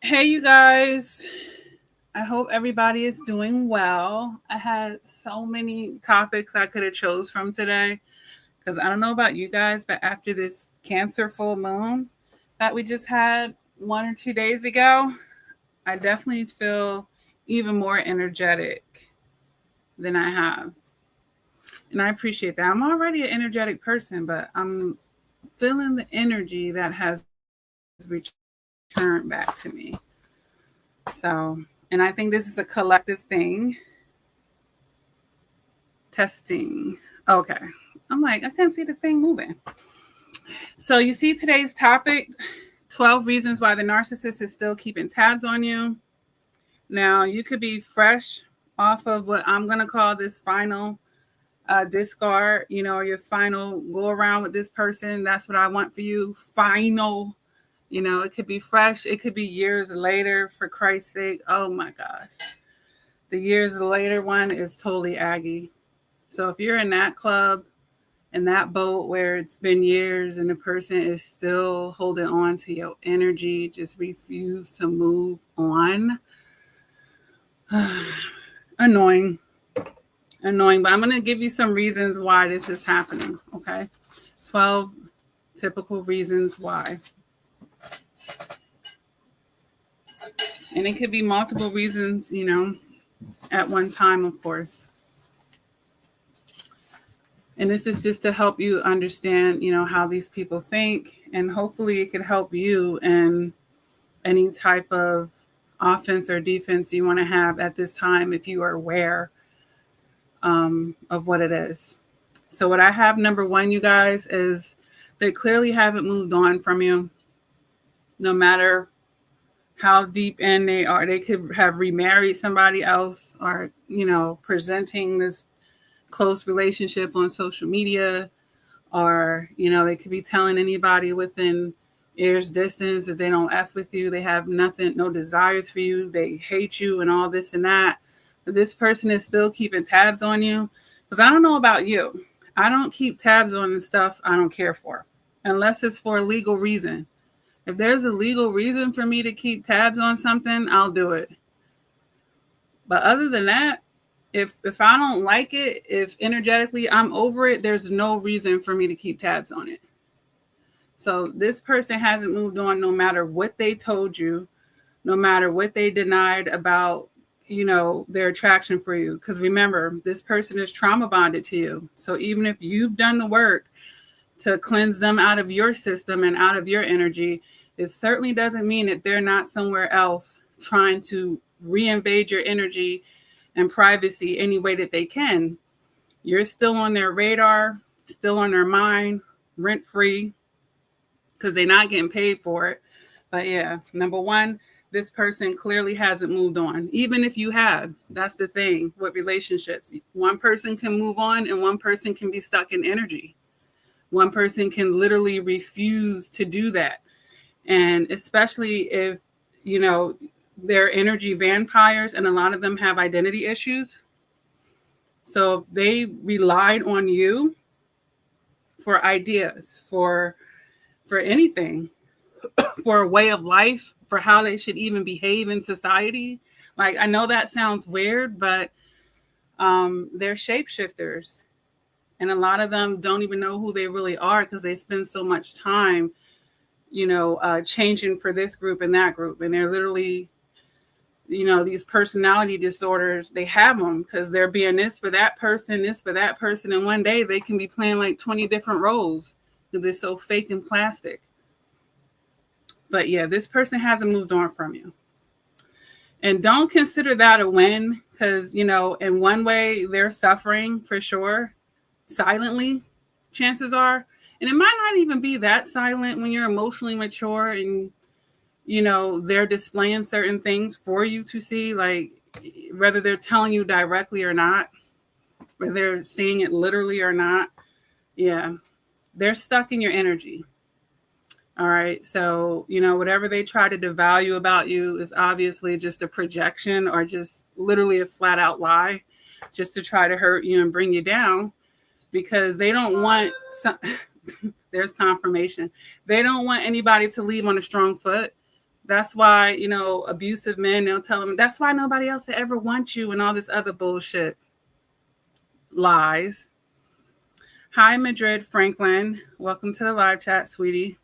Hey, you guys. I hope everybody is doing well. I had so many topics I could have chose from today because I don't know about you guys, but after this Cancer full moon that we just had 1 or 2 days ago, I definitely feel even more energetic than I have. And I appreciate that. I'm already an energetic person, but I'm feeling the energy that has returned back to me. So, and I think this is a collective thing. Testing. Okay. I'm like, I can't see the thing moving. So, you see today's topic 12 reasons why the narcissist is still keeping tabs on you. Now, you could be fresh off of what I'm going to call this final discard, your final go around with this person. That's what I want for you. Final. It could be fresh. It could be years later, for Christ's sake. Oh my gosh. The years later one is totally Aggie. So if you're in that club, in that boat where it's been years and the person is still holding on to your energy, just refuse to move on. Annoying. Annoying. But I'm going to give you some reasons why this is happening. Okay. 12 typical reasons why. And it could be multiple reasons, at one time, of course. And this is just to help you understand, how these people think. And hopefully it could help you in any type of offense or defense you want to have at this time if you are aware of what it is. So what I have, number one, you guys, is they clearly haven't moved on from you. No matter how deep in they are. They could have remarried somebody else or, presenting this close relationship on social media, or, they could be telling anybody within ear's distance that they don't F with you. They have nothing, no desires for you. They hate you and all this and that. But this person is still keeping tabs on you. Because I don't know about you. I don't keep tabs on the stuff I don't care for, unless it's for a legal reason. If there's a legal reason for me to keep tabs on something, I'll do it. But other than that, if I don't like it, if energetically I'm over it, there's no reason for me to keep tabs on it. So this person hasn't moved on no matter what they told you, no matter what they denied about, their attraction for you. Because remember, this person is trauma bonded to you. So even if you've done the work to cleanse them out of your system and out of your energy, it certainly doesn't mean that they're not somewhere else trying to reinvade your energy and privacy any way that they can. You're still on their radar, still on their mind, rent free, because they're not getting paid for it. But yeah, number one, this person clearly hasn't moved on. Even if you have, that's the thing with relationships. One person can move on and one person can be stuck in energy. One person can literally refuse to do that. And especially if, they're energy vampires, and a lot of them have identity issues. So they relied on you for ideas, for anything, for a way of life, for how they should even behave in society. Like, I know that sounds weird, but they're shapeshifters. And a lot of them don't even know who they really are because they spend so much time, changing for this group and that group. And they're literally, these personality disorders, they have them because they're being this for that person, this for that person. And one day they can be playing like 20 different roles because they're so fake and plastic. But yeah, this person hasn't moved on from you. And don't consider that a win because, in one way they're suffering for sure, silently, chances are. And it might not even be that silent when you're emotionally mature and, they're displaying certain things for you to see, like whether they're telling you directly or not, whether they're saying it literally or not. Yeah, they're stuck in your energy. All right. So, whatever they try to devalue about you is obviously just a projection or just literally a flat out lie just to try to hurt you and bring you down because they don't want there's confirmation. They don't want anybody to leave on a strong foot. That's why, you know, abusive men, they'll tell them, that's why nobody else will ever want you and all this other bullshit. Lies. Hi, Madrid Franklin. Welcome to the live chat, sweetie.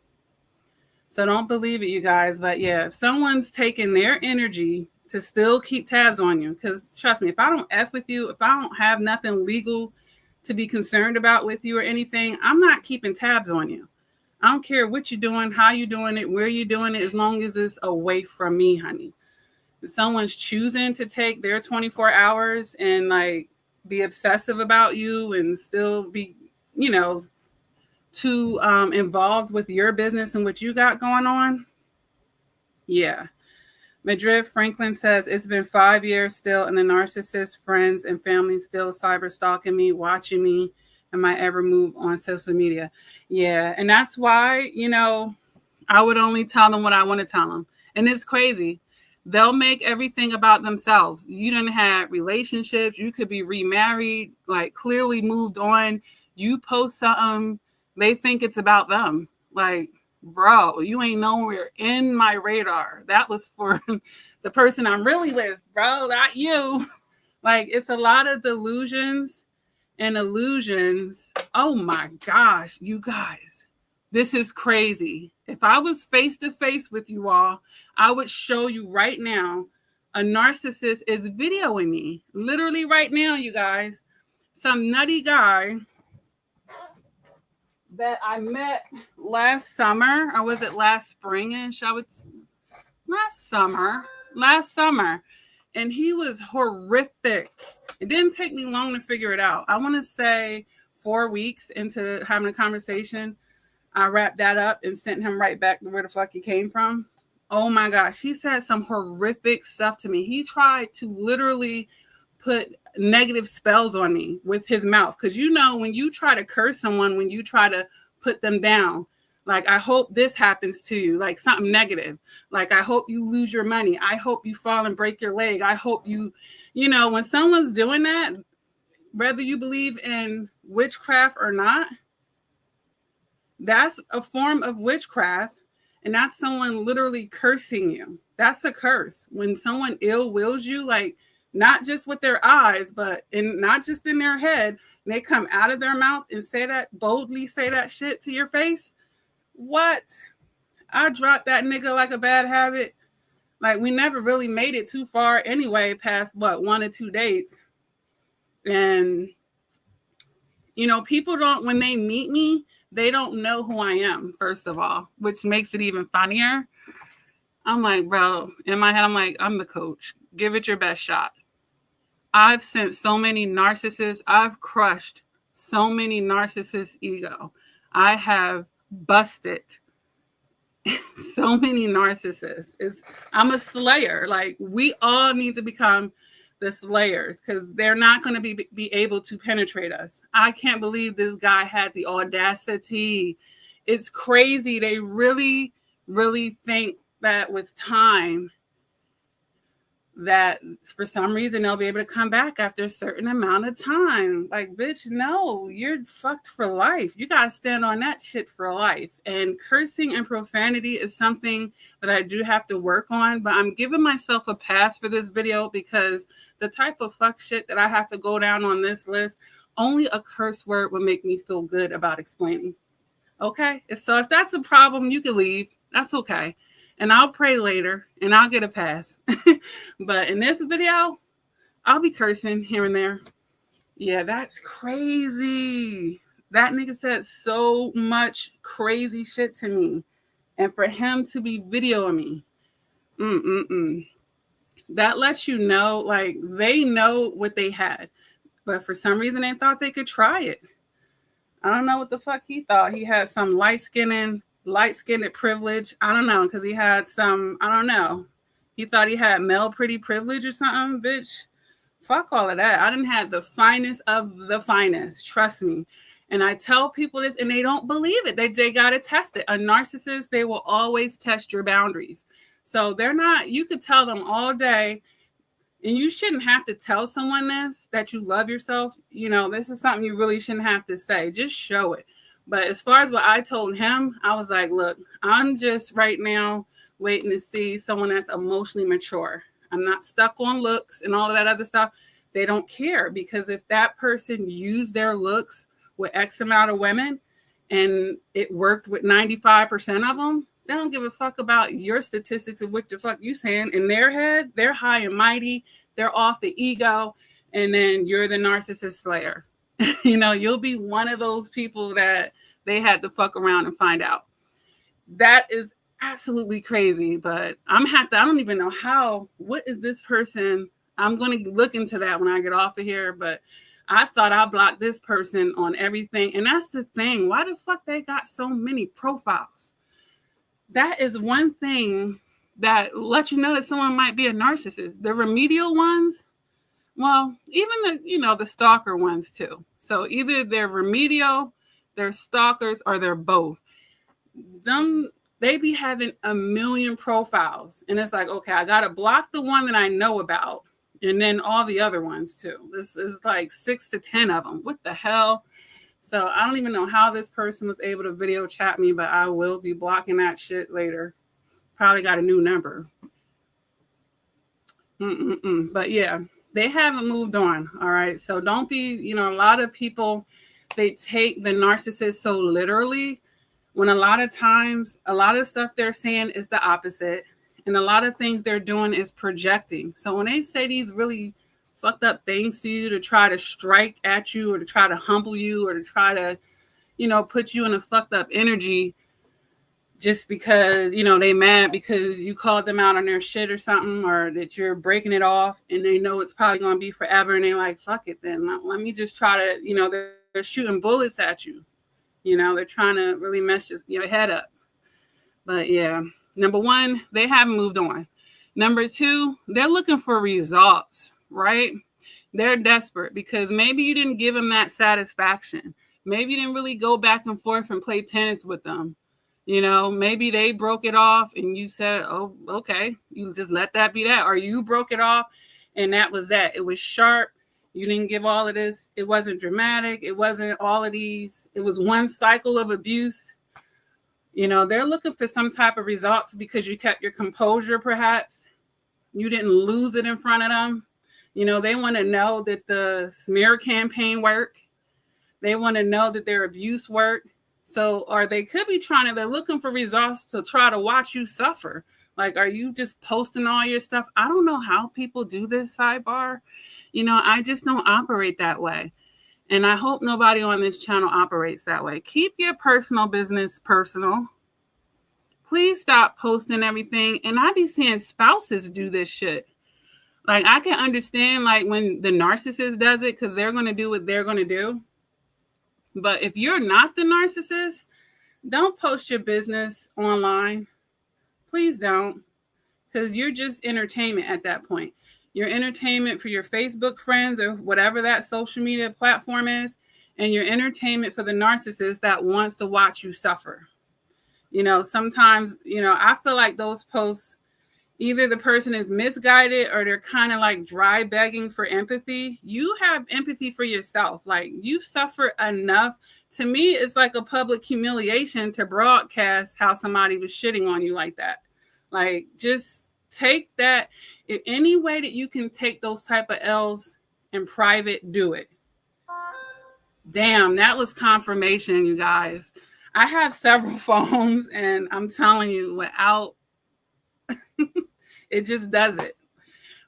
So don't believe it, you guys. But yeah, if someone's taking their energy to still keep tabs on you, because trust me, if I don't F with you, if I don't have nothing legal to be concerned about with you or anything, I'm not keeping tabs on you. I don't care what you're doing, how you're doing it, where you're doing it, as long as it's away from me, honey. If someone's choosing to take their 24 hours and like be obsessive about you and still be, you know, too involved with your business and what you got going on, yeah. Madrid Franklin says, it's been 5 years still, and the narcissist friends and family still cyber stalking me, watching me, and my every move on social media. Yeah, and that's why, you know, I would only tell them what I want to tell them. And it's crazy. They'll make everything about themselves. You didn't have relationships. You could be remarried, like clearly moved on. You post something, they think it's about them. Like, bro, you ain't nowhere in my radar. That was for the person I'm really with, bro, not you. Like, it's a lot of delusions and illusions. Oh my gosh, you guys, this is crazy. If I was face to face with you all, I would show you right now a narcissist is videoing me. Literally right now, you guys. Some nutty guy that I met last summer, or was it last spring-ish? Last summer. And he was horrific. It didn't take me long to figure it out. I want to say 4 weeks into having a conversation, I wrapped that up and sent him right back to where the fuck he came from. Oh my gosh. He said some horrific stuff to me. He tried to literally put negative spells on me with his mouth. Because you know, when you try to curse someone, when you try to put them down, like, I hope this happens to you, like something negative. Like, I hope you lose your money. I hope you fall and break your leg. I hope you know, when someone's doing that, whether you believe in witchcraft or not, that's a form of witchcraft. And that's someone literally cursing you. That's a curse. When someone ill wills you, like, not just with their eyes, but not just in their head, they come out of their mouth and boldly say that shit to your face. What? I dropped that nigga like a bad habit. Like, we never really made it too far anyway, past 1 or 2 dates. And, you know, people don't, when they meet me, they don't know who I am, first of all, which makes it even funnier. I'm like, bro, in my head, I'm like, I'm the coach. Give it your best shot. I've sent so many narcissists. I've crushed so many narcissists' ego. I have busted so many narcissists. I'm a slayer. Like, we all need to become the slayers, because they're not going to be able to penetrate us. I can't believe this guy had the audacity. It's crazy. They really, really think that with time, that for some reason they'll be able to come back after a certain amount of time. Like, bitch, no, you're fucked for life. You gotta stand on that shit for life. And cursing and profanity is something that I do have to work on, but I'm giving myself a pass for this video, because the type of fuck shit that I have to go down on this list, only a curse word would make me feel good about explaining. Okay? If that's a problem, you can leave. That's okay. And I'll pray later, and I'll get a pass. But in this video, I'll be cursing here and there. Yeah, that's crazy. That nigga said so much crazy shit to me. And for him to be videoing me, that lets you know, like, they know what they had. But for some reason, they thought they could try it. I don't know what the fuck he thought. He had some light-skinned privilege. I don't know, because he had some, I don't know. He thought he had male pretty privilege or something. Bitch, fuck all of that. I done had the finest of the finest. Trust me. And I tell people this, and they don't believe it. They got to test it. A narcissist, they will always test your boundaries. So they're not, you could tell them all day, and you shouldn't have to tell someone this, that you love yourself. You know, this is something you really shouldn't have to say. Just show it. But as far as what I told him, I was like, look, I'm just right now waiting to see someone that's emotionally mature. I'm not stuck on looks and all of that other stuff. They don't care, because if that person used their looks with X amount of women and it worked with 95% of them, they don't give a fuck about your statistics of what the fuck you saying. In their head, they're high and mighty. They're off the ego. And then you're the narcissist slayer. You'll be one of those people that they had to fuck around and find out. That is absolutely crazy. But I don't even know what is this person? I'm going to look into that when I get off of here. But I thought I blocked this person on everything. And that's the thing. Why the fuck they got so many profiles? That is one thing that lets you know that someone might be a narcissist. The remedial ones, well, even the stalker ones too. So either they're remedial, they're stalkers, or they're both. They be having a million profiles. And it's like, okay, I got to block the one that I know about. And then all the other ones too. This is like 6 to 10 of them. What the hell? So I don't even know how this person was able to video chat me, but I will be blocking that shit later. Probably got a new number. But yeah, they haven't moved on. All right. So don't be, a lot of people, they take the narcissist so literally, when a lot of times, a lot of stuff they're saying is the opposite. And a lot of things they're doing is projecting. So when they say these really fucked up things to you to try to strike at you or to try to humble you or to try to, put you in a fucked up energy just because, they mad because you called them out on their shit or something, or that you're breaking it off and they know it's probably going to be forever. And they're like, fuck it then. Let me just try to, they're shooting bullets at you. They're trying to really mess your head up. But yeah, number one, they haven't moved on. Number two, they're looking for results. Right? They're desperate because maybe you didn't give them that satisfaction. Maybe you didn't really go back and forth and play tennis with them. Maybe they broke it off and you said, oh, okay, you just let that be that. Or you broke it off and that was that. It was sharp. You didn't give all of this. It wasn't dramatic. It wasn't all of these. It was one cycle of abuse. They're looking for some type of results because you kept your composure, perhaps. You didn't lose it in front of them. They want to know that the smear campaign worked. They want to know that their abuse worked. So, or they could be they're looking for results to try to watch you suffer. Like, are you just posting all your stuff? I don't know how people do this, sidebar. I just don't operate that way. And I hope nobody on this channel operates that way. Keep your personal business personal. Please stop posting everything. And I be seeing spouses do this shit. Like, I can understand, like, when the narcissist does it because they're going to do what they're going to do. But if you're not the narcissist, don't post your business online. Please don't. Because you're just entertainment at that point. You're entertainment for your Facebook friends or whatever that social media platform is. And you're entertainment for the narcissist that wants to watch you suffer. Sometimes, I feel like those posts, either the person is misguided or they're kind of like dry begging for empathy. You have empathy for yourself. Like, you suffer enough. To me, it's like a public humiliation to broadcast how somebody was shitting on you like that. Like, just take that. If any way that you can take those type of L's in private, do it. Damn, that was confirmation, you guys. I have several phones and I'm telling you, without it just does it.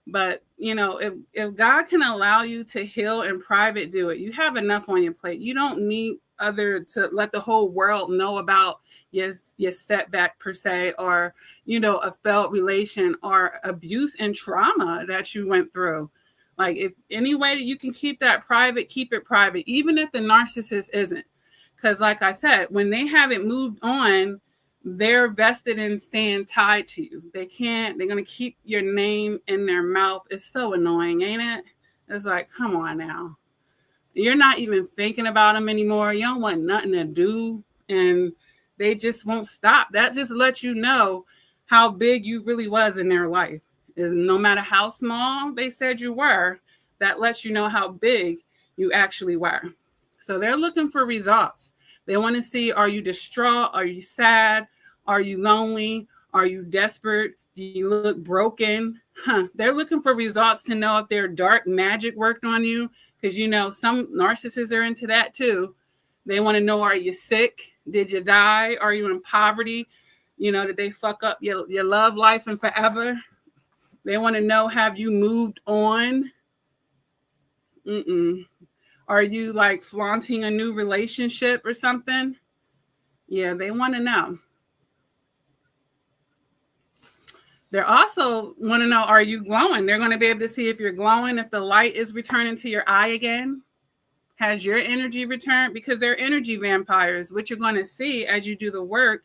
But, if God can allow you to heal in private, do it. You have enough on your plate. You don't need to let the whole world know about your setback per se, or, a failed relation or abuse and trauma that you went through. Like, if any way that you can keep that private, keep it private, even if the narcissist isn't. Because like I said, when they haven't moved on, they're vested in staying tied to you. They're going to keep your name in their mouth. It's so annoying, ain't it? It's like, come on now. You're not even thinking about them anymore. You don't want nothing to do. And they just won't stop. That just lets you know how big you really was in their life. Is no matter how small they said you were, that lets you know how big you actually were. So they're looking for results. They want to see, are you distraught? Are you sad? Are you lonely? Are you desperate? Do you look broken? They're looking for results to know if their dark magic worked on you, because some narcissists are into that too. They want to know, are you sick? Did you die? Are you in poverty? Did they fuck up your love life and forever? They want to know, have you moved on? Are you like flaunting a new relationship or something? Yeah, they want to know. They also want to know, are you glowing? They're going to be able to see if you're glowing, if the light is returning to your eye again. Has your energy returned? Because they're energy vampires. What you're going to see as you do the work,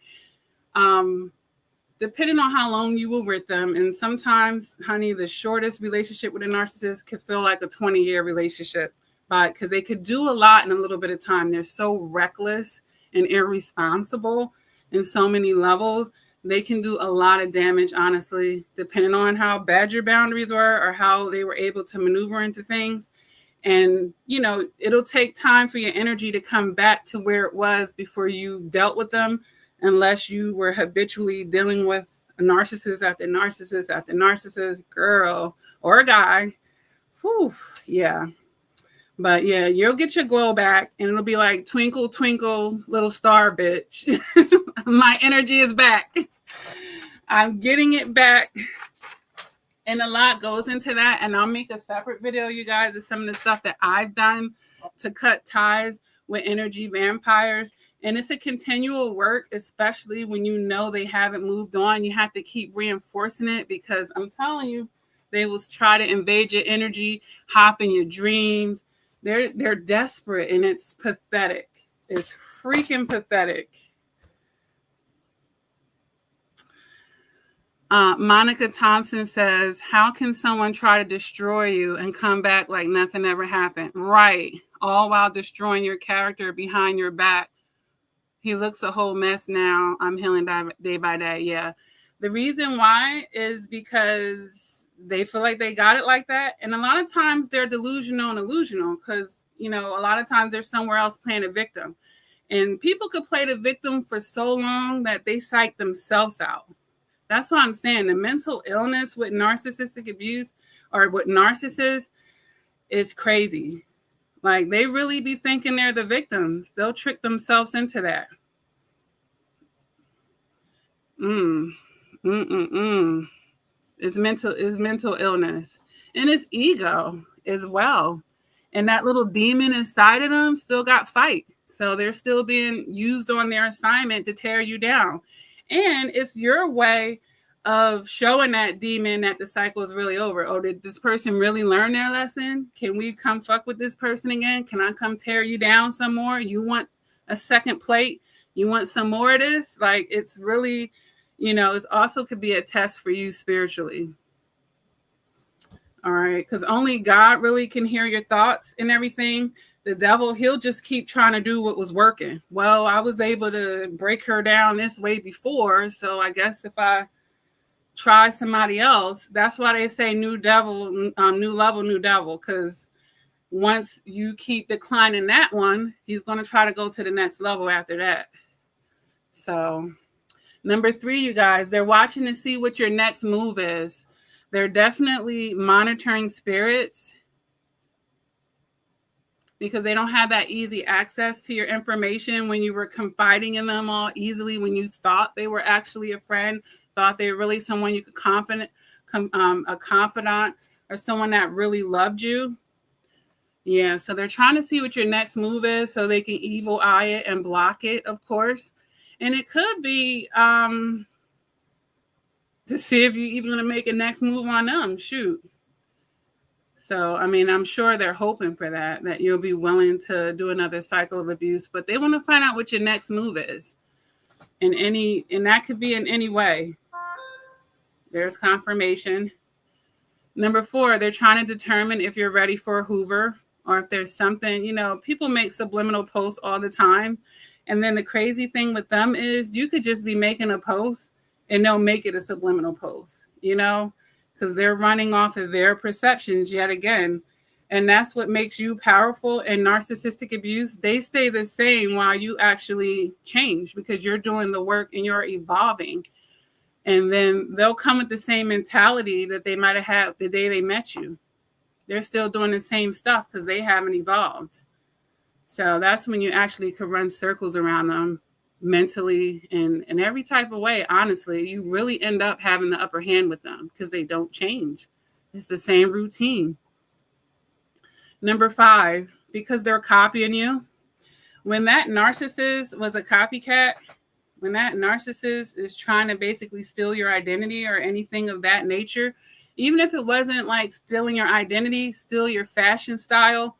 depending on how long you were with them. And sometimes, honey, the shortest relationship with a narcissist could feel like a 20-year relationship, because they could do a lot in a little bit of time. They're so reckless and irresponsible in so many levels. They can do a lot of damage, honestly, depending on how bad your boundaries were or how they were able to maneuver into things. And, it'll take time for your energy to come back to where it was before you dealt with them, unless you were habitually dealing with a narcissist after narcissist after narcissist, girl or a guy. Whew, yeah. But yeah, you'll get your glow back, and it'll be like, twinkle, twinkle, little star, bitch. My energy is back. I'm getting it back. And a lot goes into that. And I'll make a separate video, you guys, of some of the stuff that I've done to cut ties with energy vampires. And it's a continual work, especially when they haven't moved on. You have to keep reinforcing it, because I'm telling you, they will try to invade your energy, hop in your dreams. They're desperate, and it's pathetic. It's freaking pathetic. Monica Thompson says, how can someone try to destroy you and come back like nothing ever happened? Right. All while destroying your character behind your back. He looks a whole mess now. I'm healing day by day. Yeah. The reason why is because they feel like they got it like that. And a lot of times they're delusional because, a lot of times they're somewhere else playing a victim. And people could play the victim for so long that they psych themselves out. That's what I'm saying. The mental illness with narcissistic abuse or with narcissists is crazy. Like, they really be thinking they're the victims. They'll trick themselves into that. It's mental illness. And it's ego as well. And that little demon inside of them still got fight. So they're still being used on their assignment to tear you down. And it's your way of showing that demon that the cycle is really over. Oh, did this person really learn their lesson? Can we come fuck with this person again? Can I come tear you down some more? You want a second plate? You want some more of this? Like, it's really, it also could be a test for you spiritually. All right. Because only God really can hear your thoughts and everything. The devil, he'll just keep trying to do what was working. Well, I was able to break her down this way before, so I guess if I try somebody else, that's why they say new level, new devil, because once you keep declining that one, he's going to try to go to the next level after that. So, number 3, you guys, they're watching to see what your next move is. They're definitely monitoring spirits, because they don't have that easy access to your information when you were confiding in them all easily, when you thought they were actually a friend, thought they were really someone you could a confidant or someone that really loved you. Yeah, so they're trying to see what your next move is so they can evil eye it and block it, of course. And it could be to see if you're even going to make a next move on them. Shoot. So, I'm sure they're hoping for that you'll be willing to do another cycle of abuse, but they want to find out what your next move is. And that could be in any way. There's confirmation. Number 4, they're trying to determine if you're ready for a Hoover, or if there's something, people make subliminal posts all the time. And then the crazy thing with them is you could just be making a post and they'll make it a subliminal post, because they're running off of their perceptions yet again. And that's what makes you powerful. And narcissistic abuse, they stay the same while you actually change, because you're doing the work and you're evolving. And then they'll come with the same mentality that they might have had the day they met you. They're still doing the same stuff because they haven't evolved. So that's when you actually could run circles around them mentally and in every type of way. Honestly, you really end up having the upper hand with them because they don't change. It's the same routine. Number 5, because they're copying you. When that narcissist was a copycat, when that narcissist is trying to basically steal your identity or anything of that nature, even if it wasn't like stealing your identity, steal your fashion style,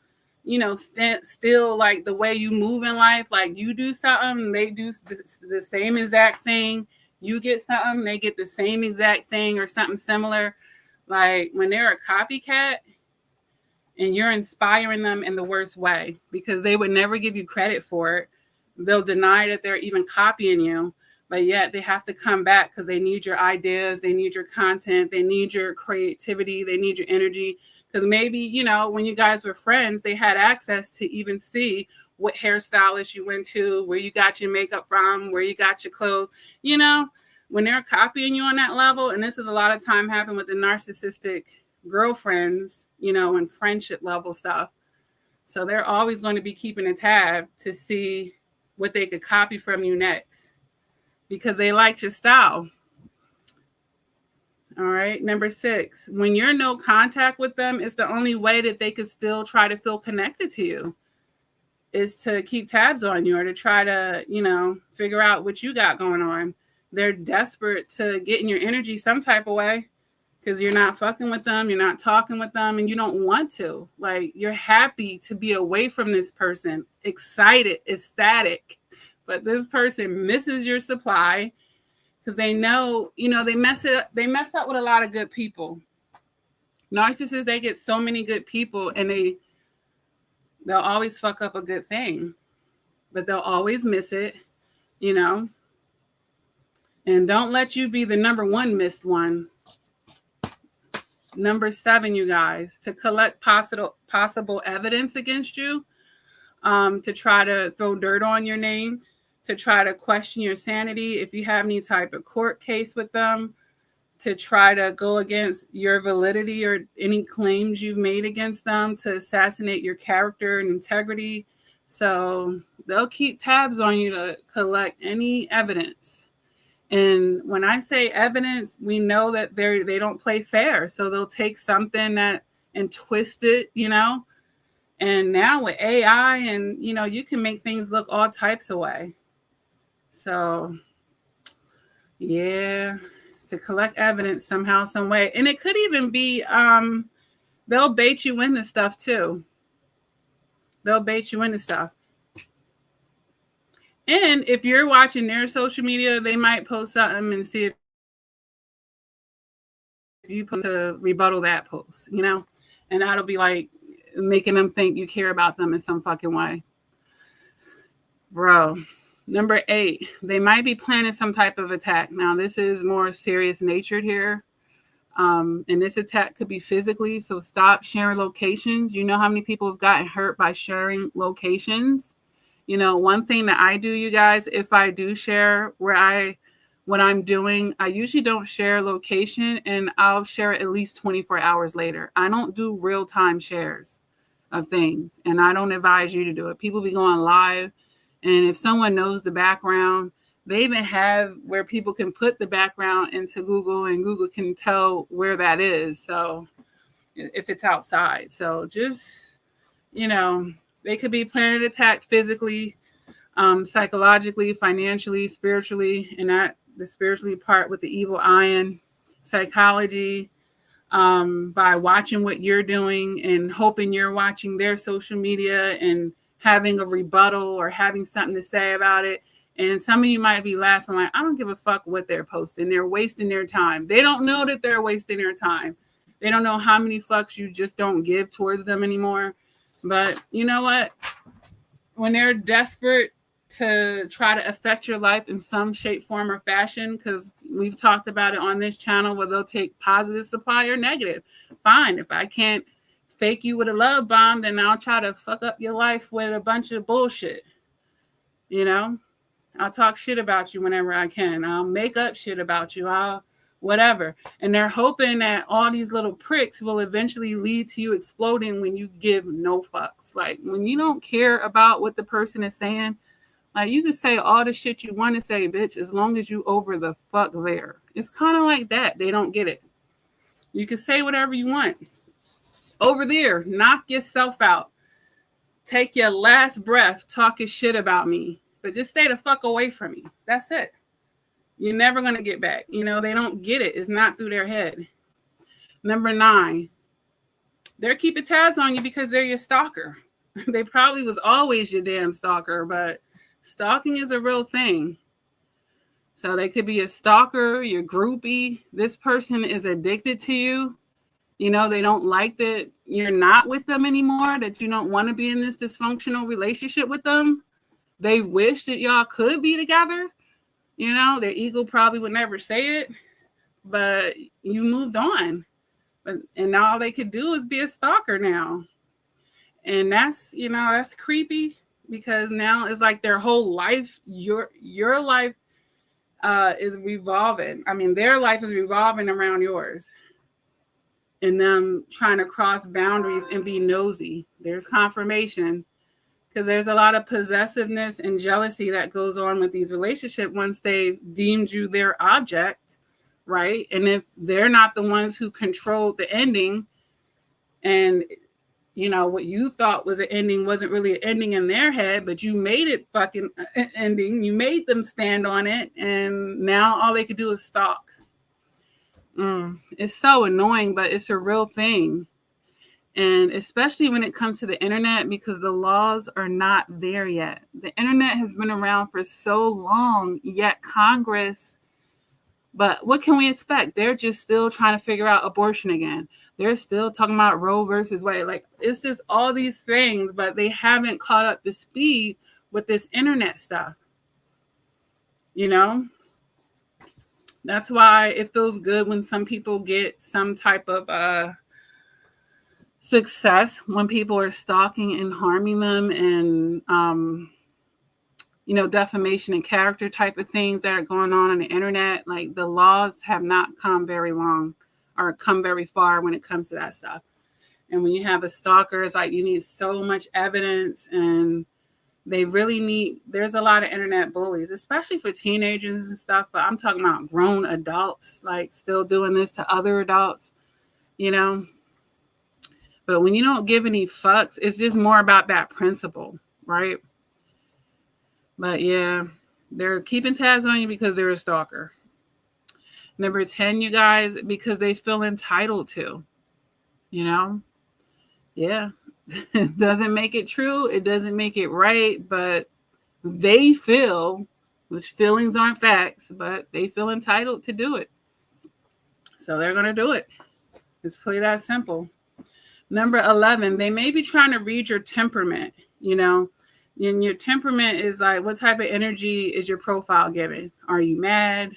still like the way you move in life, like you do something, they do the same exact thing. You get something, they get the same exact thing or something similar. Like when they're a copycat and you're inspiring them in the worst way, because they would never give you credit for it. They'll deny that they're even copying you, but yet they have to come back because they need your ideas, they need your content, they need your creativity, they need your energy. Because maybe, when you guys were friends, they had access to even see what hairstylist you went to, where you got your makeup from, where you got your clothes. When they're copying you on that level, and this is a lot of time happen with the narcissistic girlfriends, and friendship level stuff. So they're always going to be keeping a tab to see what they could copy from you next, because they like your style. All right. Number 6, when you're no contact with them, it's the only way that they could still try to feel connected to you, is to keep tabs on you or to try to, figure out what you got going on. They're desperate to get in your energy some type of way, because you're not fucking with them, you're not talking with them, and you don't want to. Like, you're happy to be away from this person, excited, ecstatic, but this person misses your supply. Because they know, they mess up with a lot of good people. Narcissists, they get so many good people, and they'll always fuck up a good thing, but they'll always miss it, And don't let you be the number 1 missed one. Number 7, you guys, to collect possible evidence against you, to try to throw dirt on your name, to try to question your sanity if you have any type of court case with them, to try to go against your validity or any claims you've made against them, to assassinate your character and integrity. So they'll keep tabs on you to collect any evidence. And when I say evidence, we know that they don't play fair. So they'll take something and twist it, And now with AI and, you can make things look all types of way. So, yeah, to collect evidence somehow, some way. And it could even be, they'll bait you into stuff too. And if you're watching their social media, they might post something and see if you post to rebuttal that post, And that'll be like making them think you care about them in some fucking way. Bro. Number 8, they might be planning some type of attack. Now, this is more serious natured here. And this attack could be physically. So stop sharing locations. You know how many people have gotten hurt by sharing locations? One thing that I do, you guys, if I do share what I'm doing, I usually don't share location, and I'll share it at least 24 hours later. I don't do real-time shares of things, and I don't advise you to do it. People be going live. And if someone knows the background, they even have where people can put the background into Google, and Google can tell where that is. So if it's outside. So just, they could be planning attacks physically, psychologically, financially, spiritually, and that the spiritually part with the evil ion, psychology, by watching what you're doing and hoping you're watching their social media and having a rebuttal or having something to say about it. And some of you might be laughing like, I don't give a fuck what they're posting. They're wasting their time. They don't know that they're wasting their time. They don't know how many fucks you just don't give towards them anymore. But you know what? When they're desperate to try to affect your life in some shape, form, or fashion, because we've talked about it on this channel, where they'll take positive supply or negative. Fine. If I can't fake you with a love bomb, then I'll try to fuck up your life with a bunch of bullshit. You know, I'll talk shit about you whenever I can. I'll make up shit about you. I'll whatever. And they're hoping that all these little pricks will eventually lead to you exploding when you give no fucks. Like when you don't care about what the person is saying, like you can say all the shit you want to say, bitch, as long as you over the fuck there. It's kind of like that. They don't get it. You can say whatever you want. Over there, knock yourself out. Take your last breath talking shit about me. But just stay the fuck away from me. That's it. You're never going to get back. You know, they don't get it. It's not through their head. Number 9, they're keeping tabs on you because they're your stalker. They probably was always your damn stalker, but stalking is a real thing. So they could be a stalker, your groupie. This person is addicted to you. You know, they don't like that you're not with them anymore, that you don't want to be in this dysfunctional relationship with them. They wish that y'all could be together. You know, their ego probably would never say it, but you moved on. And all they could do is be a stalker now. And that's, you know, that's creepy because now it's like their whole life, your life is revolving. I mean, their life is revolving around yours. And them trying to cross boundaries and be nosy. There's confirmation. Because there's a lot of possessiveness and jealousy that goes on with these relationships once they deemed you their object, right? And if they're not the ones who controlled the ending, and you know what you thought was an ending wasn't really an ending in their head, but you made it fucking ending. You made them stand on it, and now all they could do is stalk. It's so annoying, but it's a real thing. And especially when it comes to the internet, because the laws are not there yet. The internet has been around for so long, yet Congress, but what can we expect? They're just still trying to figure out abortion again. They're still talking about Roe versus Wade. Like, it's just all these things, but they haven't caught up to speed with this internet stuff. You know? That's why it feels good when some people get some type of success, when people are stalking and harming them, and you know, defamation and character type of things that are going on the internet. Like, the laws have not come very long or come very far when it comes to that stuff. And when you have a stalker, it's like you need so much evidence, and they really need, there's a lot of internet bullies, especially for teenagers and stuff, but I'm talking about grown adults, like still doing this to other adults, you know. But when you don't give any fucks, it's just more about that principle, right? But yeah, they're keeping tabs on you because they're a stalker. Number 10, you guys, because they feel entitled to, you know? Yeah. It doesn't make it true. It doesn't make it right, but they feel, which feelings aren't facts, but they feel entitled to do it. So they're going to do it. It's pretty that simple. Number 11, they may be trying to read your temperament, you know, and your temperament is like, what type of energy is your profile giving? Are you mad?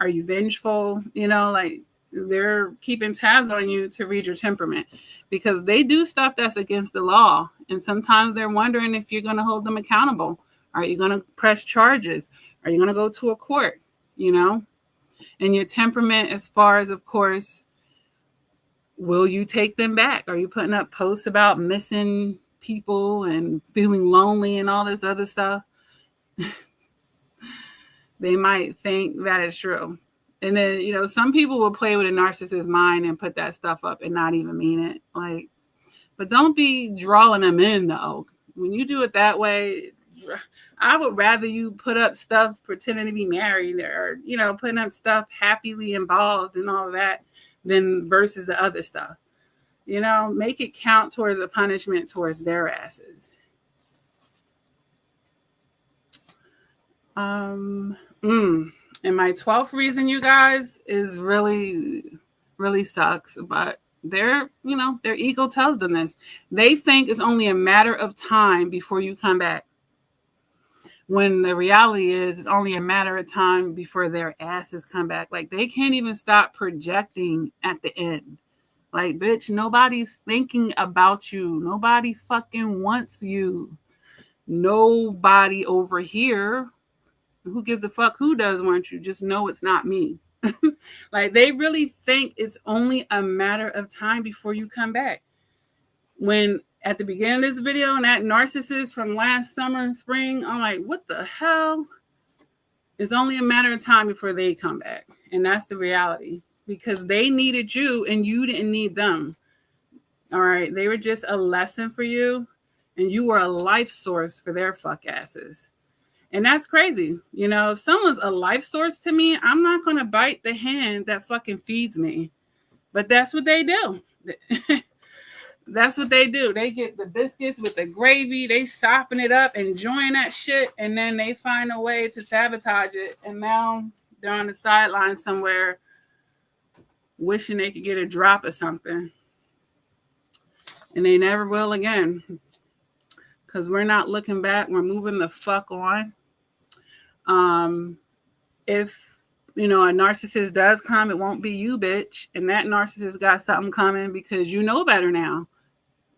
Are you vengeful? You know, like, they're keeping tabs on you to read your temperament because they do stuff that's against the law. And sometimes they're wondering if you're going to hold them accountable. Are you going to press charges? Are you going to go to a court? You know, and your temperament, as far as, of course, will you take them back? Are you putting up posts about missing people and feeling lonely and all this other stuff? They might think that is true. And then, you know, some people will play with a narcissist's mind and put that stuff up and not even mean it. Like, but don't be drawing them in, though. When you do it that way, I would rather you put up stuff pretending to be married or, you know, putting up stuff happily involved and all of that than versus the other stuff. You know, make it count towards a punishment towards their asses. And my 12th reason, you guys, is really, really sucks. But their ego tells them this. They think it's only a matter of time before you come back. When the reality is, it's only a matter of time before their asses come back. Like, they can't even stop projecting at the end. Like, bitch, nobody's thinking about you. Nobody fucking wants you. Nobody over here. Who gives a fuck who does want you? Just know it's not me. Like, they really think it's only a matter of time before you come back. When at the beginning of this video, and that narcissist from last summer and spring, I'm like, what the hell? It's only a matter of time before they come back. And that's the reality. Because they needed you and you didn't need them. All right. They were just a lesson for you. And you were a life source for their fuck asses. And that's crazy. You know, if someone's a life source to me, I'm not going to bite the hand that fucking feeds me. But that's what they do. That's what they do. They get the biscuits with the gravy. They sopping it up, enjoying that shit. And then they find a way to sabotage it. And now they're on the sideline somewhere wishing they could get a drop of something. And they never will again. Because we're not looking back. We're moving the fuck on. If, you know, a narcissist does come, it won't be you, bitch. And that narcissist got something coming because you know better now.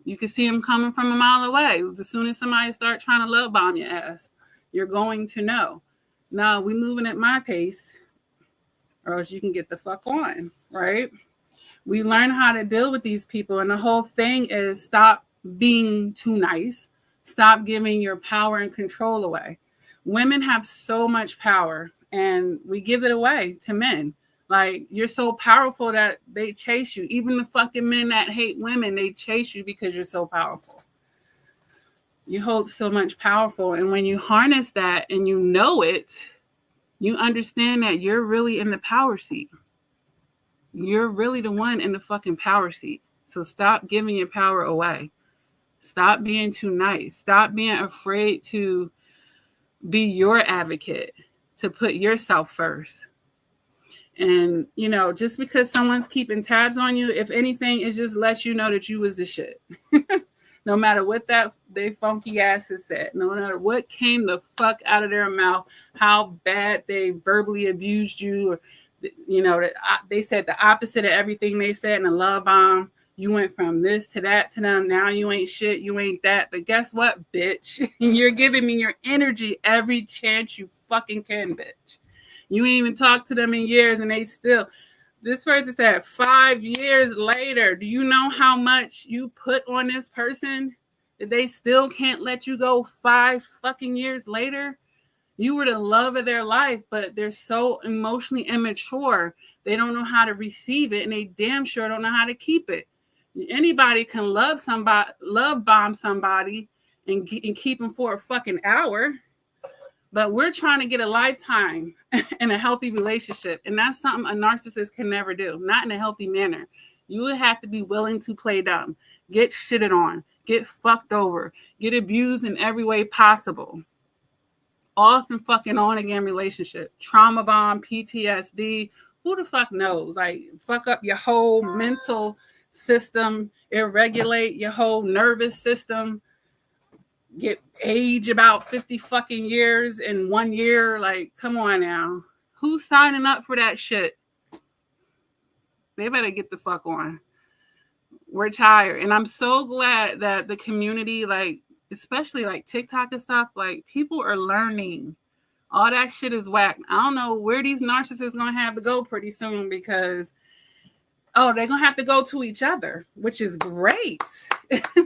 You can see him coming from a mile away. As soon as somebody start trying to love bomb your ass, you're going to know. No, we moving at my pace, or else you can get the fuck on, right? We learn how to deal with these people. And the whole thing is stop being too nice. Stop giving your power and control away. Women have so much power and we give it away to men. Like, you're so powerful that they chase you. Even the fucking men that hate women, they chase you because you're so powerful. You hold so much powerful. And when you harness that and you know it, you understand that you're really in the power seat. You're really the one in the fucking power seat. So stop giving your power away. Stop being too nice. Stop being afraid to be your advocate, to put yourself first. And, you know, just because someone's keeping tabs on you, if anything, it just lets you know that you was the shit. No matter what that they funky asses said, no matter what came the fuck out of their mouth, how bad they verbally abused you, or, you know, that they said the opposite of everything they said in a love bomb. You went from this to that to them. Now you ain't shit. You ain't that. But guess what, bitch? You're giving me your energy every chance you fucking can, bitch. You ain't even talked to them in years and they still. This person said 5 years later. Do you know how much you put on this person that they still can't let you go 5 fucking years later? You were the love of their life, but they're so emotionally immature. They don't know how to receive it and they damn sure don't know how to keep it. Anybody can love bomb somebody and keep them for a fucking hour. But we're trying to get a lifetime in a healthy relationship. And that's something a narcissist can never do. Not in a healthy manner. You would have to be willing to play dumb. Get shitted on. Get fucked over. Get abused in every way possible. Off and fucking on again relationship. Trauma bomb, PTSD. Who the fuck knows? Like, fuck up your whole mental system. Irregulate your whole nervous system. Get age about 50 fucking years in 1 year. Like, come on now. Who's signing up for that shit? They better get the fuck on. We're tired. And I'm so glad that the community, like, especially like TikTok and stuff, like, people are learning. All that shit is whack. I don't know where these narcissists gonna have to go pretty soon because, oh, they're going to have to go to each other, which is great.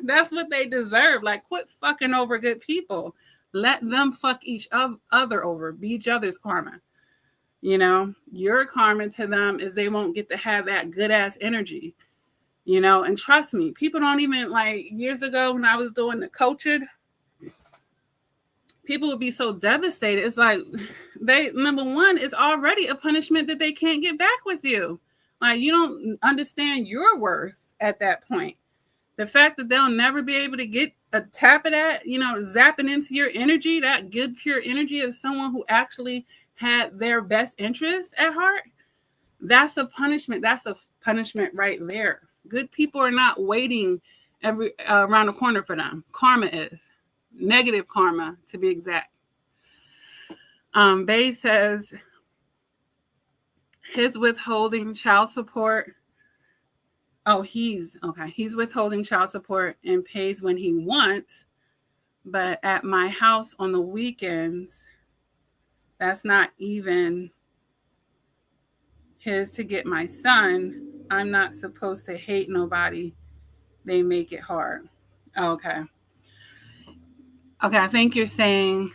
That's what they deserve. Like, quit fucking over good people. Let them fuck each other over. Be each other's karma. You know, your karma to them is they won't get to have that good ass energy. You know, and trust me, people don't even, like, years ago when I was doing the coaching, people would be so devastated. It's like, number one, it's already a punishment that they can't get back with you. Like, you don't understand your worth at that point. The fact that they'll never be able to get a tap of that, you know, zapping into your energy, that good, pure energy of someone who actually had their best interest at heart, that's a punishment. That's a punishment right there. Good people are not waiting around the corner for them. Karma is. Negative karma, to be exact. Bay says, his withholding child support Oh, he's withholding child support and pays when he wants, but at my house on the weekends, that's not even his to get my son. I'm not supposed to hate nobody. They make it hard. Okay. Okay, I think you're saying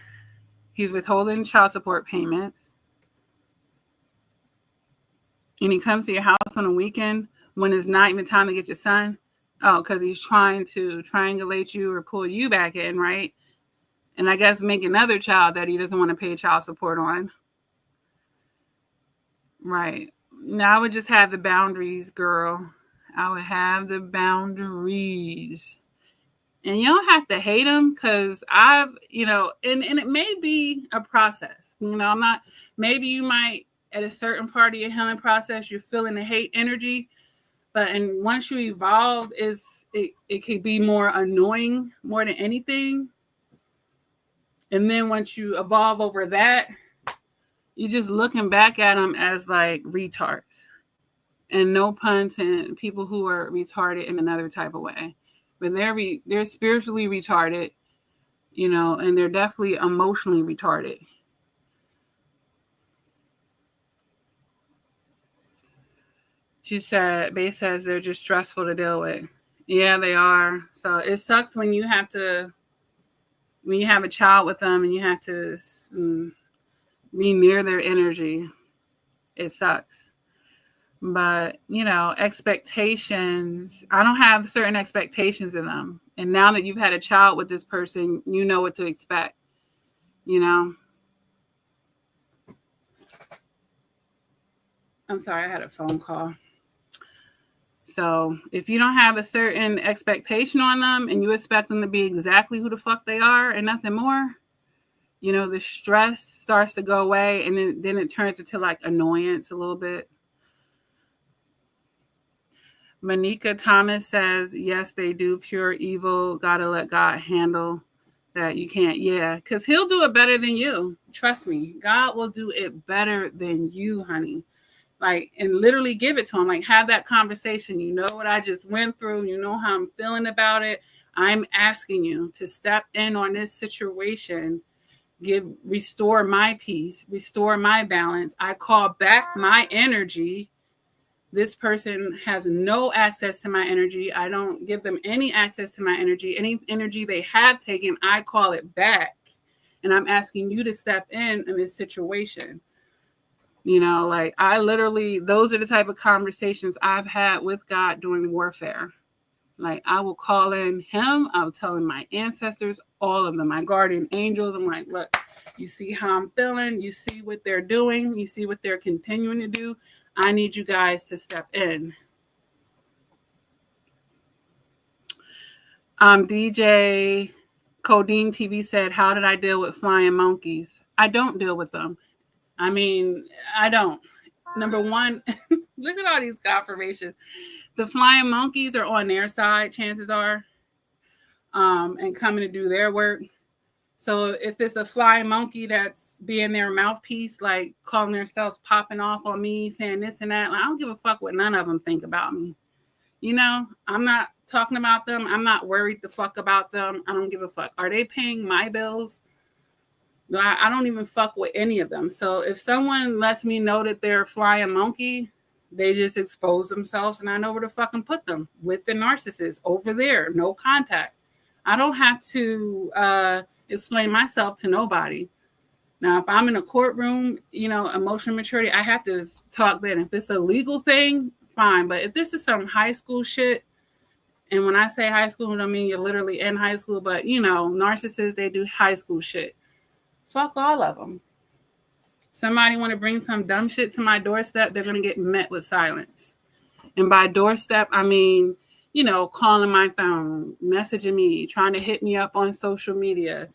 he's withholding child support payments. And he comes to your house on a weekend when it's not even time to get your son. Oh, because he's trying to triangulate you or pull you back in, right? And I guess make another child that he doesn't want to pay child support on. Right. Now I would just have the boundaries, girl. I would have the boundaries. And you don't have to hate him because and it may be a process. I'm not, maybe you might, at a certain part of your healing process, you're feeling the hate energy. And once you evolve, it could be more annoying more than anything. And then once you evolve over that, you're just looking back at them as like retards. And no pun to people who are retarded in another type of way. But they're spiritually retarded, and they're definitely emotionally retarded. She said, Bae says they're just stressful to deal with. Yeah, they are. So it sucks when you have a child with them and you have to be near their energy. It sucks. But, expectations, I don't have certain expectations in them. And now that you've had a child with this person, you know what to expect, I'm sorry, I had a phone call. So if you don't have a certain expectation on them and you expect them to be exactly who the fuck they are and nothing more, the stress starts to go away and then it turns into like annoyance a little bit. Monica Thomas says, yes, they do pure evil. Gotta let God handle that. You can't. Yeah, because he'll do it better than you. Trust me. God will do it better than you, honey. Like, and literally give it to him. Like, have that conversation. You know what I just went through. You know how I'm feeling about it. I'm asking you to step in on this situation. Restore my peace. Restore my balance. I call back my energy. This person has no access to my energy. I don't give them any access to my energy. Any energy they have taken, I call it back. And I'm asking you to step in this situation. I literally, those are the type of conversations I've had with God during warfare. Like, I will call in him. I'll tell him my ancestors, all of them, my guardian angels. I'm like, look, you see how I'm feeling? You see what they're doing? You see what they're continuing to do? I need you guys to step in. DJ Codeine TV said, how did I deal with flying monkeys? I don't deal with them. I mean, I don't. Number one, look at all these confirmations. The flying monkeys are on their side, chances are, and coming to do their work. So if it's a flying monkey that's being their mouthpiece, like calling themselves popping off on me, saying this and that, like, I don't give a fuck what none of them think about me. I'm not talking about them. I'm not worried the fuck about them. I don't give a fuck. Are they paying my bills? I don't even fuck with any of them. So if someone lets me know that they're a flying monkey, they just expose themselves and I know where to fucking put them with the narcissist over there. No contact. I don't have to explain myself to nobody. Now, if I'm in a courtroom, emotional maturity, I have to talk then. If it's a legal thing, fine. But if this is some high school shit, and when I say high school, I don't mean you're literally in high school, but, narcissists, they do high school shit. Fuck all of them. Somebody want to bring some dumb shit to my doorstep, they're going to get met with silence. And by doorstep, I mean, calling my phone, messaging me, trying to hit me up on social media.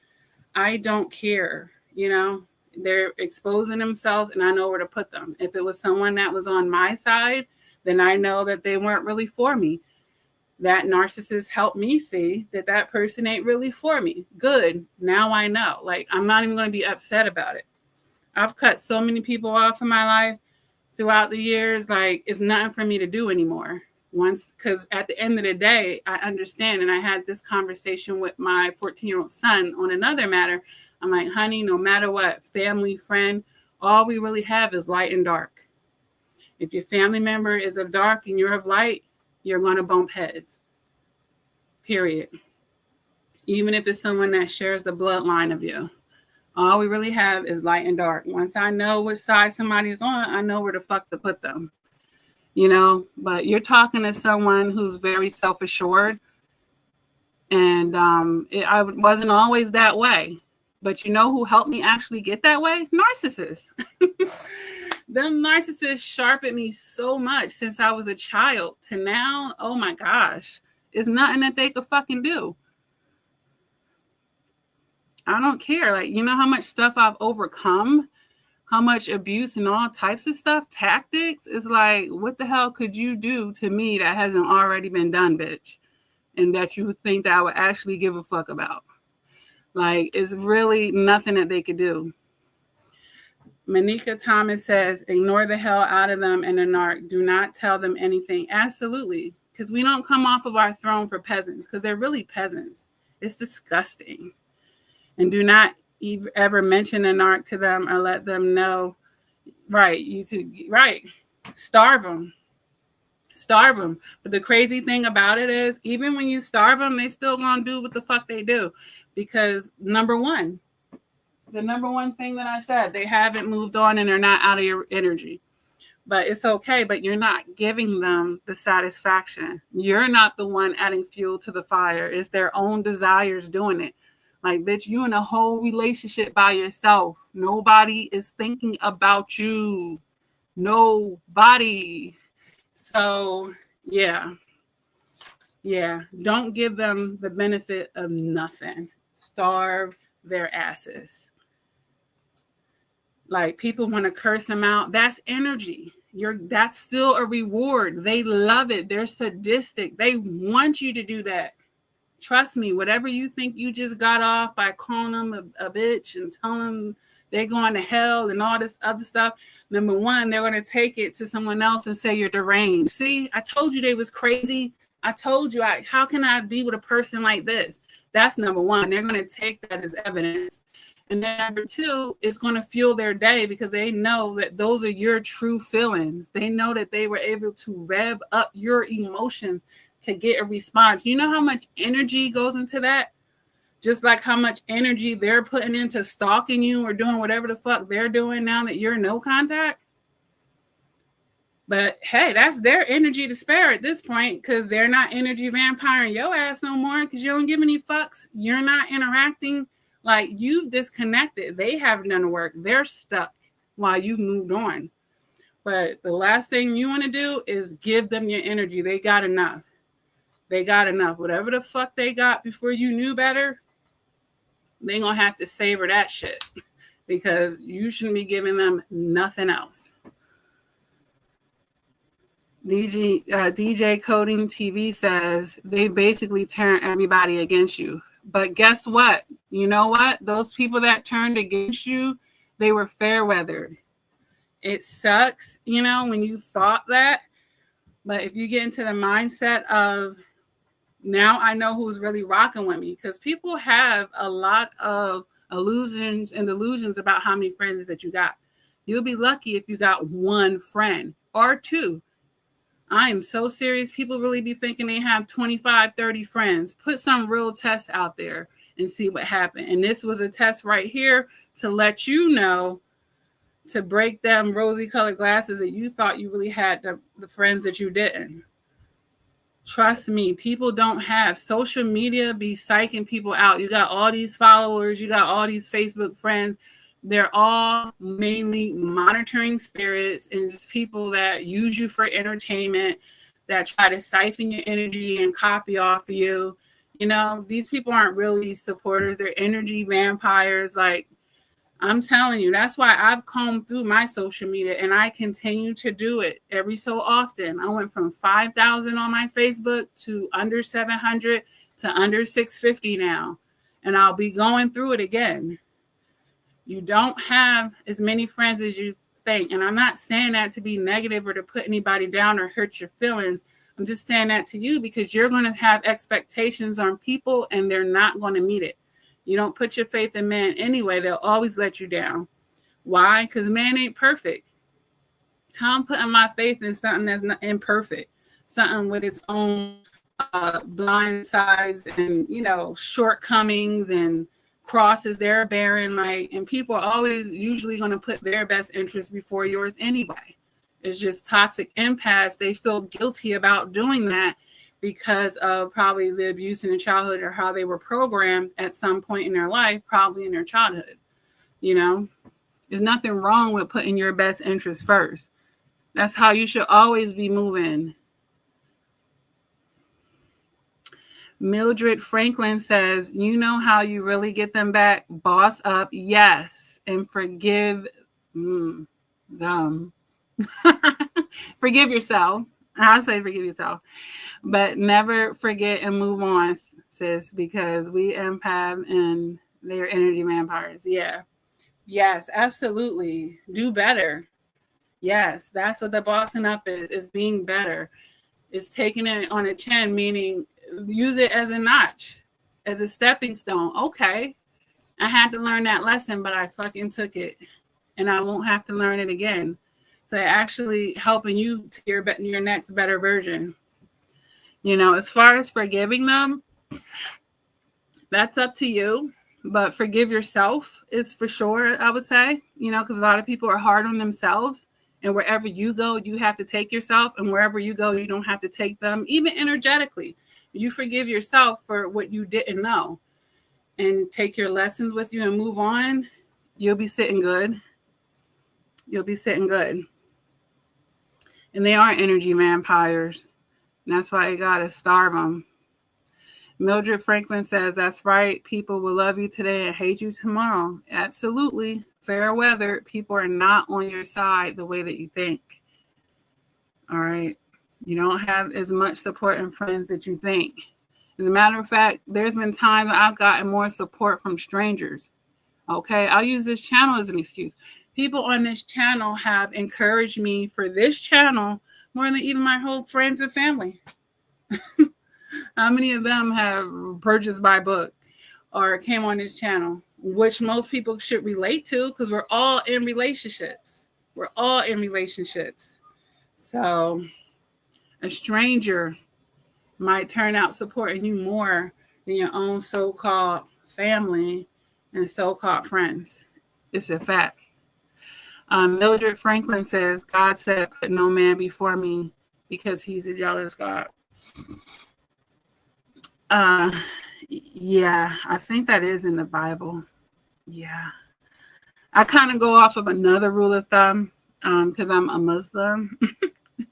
I don't care. They're exposing themselves and I know where to put them. If it was someone that was on my side, then I know that they weren't really for me. That narcissist helped me see that person ain't really for me. Good. Now I know. Like, I'm not even going to be upset about it. I've cut so many people off in my life throughout the years. Like, it's nothing for me to do anymore. Once, because at the end of the day, I understand, and I had this conversation with my 14-year-old son on another matter. I'm like, honey, no matter what, family, friend, all we really have is light and dark. If your family member is of dark and you're of light, you're going to bump heads. Period. Even if it's someone that shares the bloodline of you. All we really have is light and dark. Once I know which side somebody's on, I know where the fuck to put them. You know, but you're talking to someone who's very self-assured. And I wasn't always that way. But you know who helped me actually get that way? Narcissists. Them narcissists sharpened me so much since I was a child to now. Oh my gosh. It's nothing that they could fucking do. I don't care. Like, you know how much stuff I've overcome? How much abuse and all types of stuff, tactics? It's like, what the hell could you do to me that hasn't already been done, bitch? And that you think that I would actually give a fuck about? Like, it's really nothing that they could do. Manika Thomas says, ignore the hell out of them and the narc. Do not tell them anything. Absolutely. Because we don't come off of our throne for peasants, because they're really peasants. It's disgusting. And do not ever mention a narc to them or let them know. Right. Right. Starve them. Starve them. But the crazy thing about it is, even when you starve them, they still gonna do what the fuck they do. Because the number one thing that I said, they haven't moved on and they're not out of your energy. But it's okay, but you're not giving them the satisfaction. You're not the one adding fuel to the fire. It's their own desires doing it. Like, bitch, you in a whole relationship by yourself. Nobody is thinking about you. Nobody. So, yeah. Don't give them the benefit of nothing. Starve their asses. Like, people want to curse them out. That's energy. That's still a reward. They love it. They're sadistic. They want you to do that. Trust me, whatever you think you just got off by calling them a bitch and telling them they're going to hell and all this other stuff, number one, they're going to take it to someone else and say you're deranged. See, I told you they was crazy. I told you, how can I be with a person like this? That's number one. They're going to take that as evidence. And then number two, it's going to fuel their day because they know that those are your true feelings. They know that they were able to rev up your emotion to get a response. You know how much energy goes into that? Just like how much energy they're putting into stalking you or doing whatever the fuck they're doing now that you're no contact. But hey, that's their energy to spare at this point, because they're not energy vampiring your ass no more because you don't give any fucks. You're not interacting. Like, you've disconnected. They haven't done the work. They're stuck while you've moved on. But the last thing you want to do is give them your energy. They got enough. They got enough. Whatever the fuck they got before you knew better, they gonna have to savor that shit, because you shouldn't be giving them nothing else. DJ Coding TV says they basically turn everybody against you. But guess what? You know what? Those people that turned against you, they were fair weathered. It sucks, you know, when you thought that. But if you get into the mindset of, now I know who's really rocking with me, because people have a lot of illusions and delusions about how many friends that you got. You'll be lucky if you got one friend or two. I am so serious. People really be thinking they have 25, 30 friends. Put some real tests out there and see what happened. And this was a test right here to let you know, to break them rosy colored glasses that you thought you really had the friends that you didn't. Trust me, people don't have social media be psyching people out. You got all these followers, you got all these Facebook friends. They're all mainly monitoring spirits and just people that use you for entertainment, that try to siphon your energy and copy off of you. You know, these people aren't really supporters. They're energy vampires. Like, I'm telling you, that's why I've combed through my social media, and I continue to do it every so often. I went from 5,000 on my Facebook to under 700 to under 650 now, and I'll be going through it again. You don't have as many friends as you think. And I'm not saying that to be negative or to put anybody down or hurt your feelings. I'm just saying that to you because you're going to have expectations on people and they're not going to meet it. You don't put your faith in man anyway. They'll always let you down. Why? Because man ain't perfect. How I'm putting my faith in something that's not imperfect, something with its own blind sides and, shortcomings and crosses they're bearing, and people are always usually going to put their best interest before yours anyway. It's just toxic empaths. They feel guilty about doing that because of probably the abuse in their childhood or how they were programmed at some point in their life, probably in their childhood. There's nothing wrong with putting your best interest first. That's how you should always be moving. Mildred Franklin says, you know how you really get them back? Boss up, yes, and forgive them. Forgive yourself. I'll say forgive yourself. But never forget and move on, sis, because we empath and they're energy vampires. Yeah. Yes, absolutely. Do better. Yes, that's what the bossing up is being better. It's taking it on a chin, meaning use it as a notch, as a stepping stone. Okay, I had to learn that lesson, but I fucking took it, and I won't have to learn it again. So actually helping you to your next better version. As far as forgiving them, that's up to you. But forgive yourself is for sure, I would say, because a lot of people are hard on themselves. And wherever you go, you have to take yourself. And wherever you go, you don't have to take them, even energetically. You forgive yourself for what you didn't know and take your lessons with you and move on. You'll be sitting good. You'll be sitting good. And they are energy vampires. And that's why you got to starve them. Mildred Franklin says, that's right. People will love you today and hate you tomorrow. Absolutely. Fair weather. People are not on your side the way that you think. All right. You don't have as much support and friends that you think. As a matter of fact, there's been times I've gotten more support from strangers. Okay. I'll use this channel as an excuse. People on this channel have encouraged me for this channel more than even my whole friends and family. How many of them have purchased my book or came on this channel, which most people should relate to because we're all in relationships. We're all in relationships. So a stranger might turn out supporting you more than your own so-called family and so-called friends. It's a fact. Mildred Franklin says, God said, put no man before me because he's a jealous God. Yeah, I think that is in the Bible. Yeah. I kind of go off of another rule of thumb because I'm a Muslim,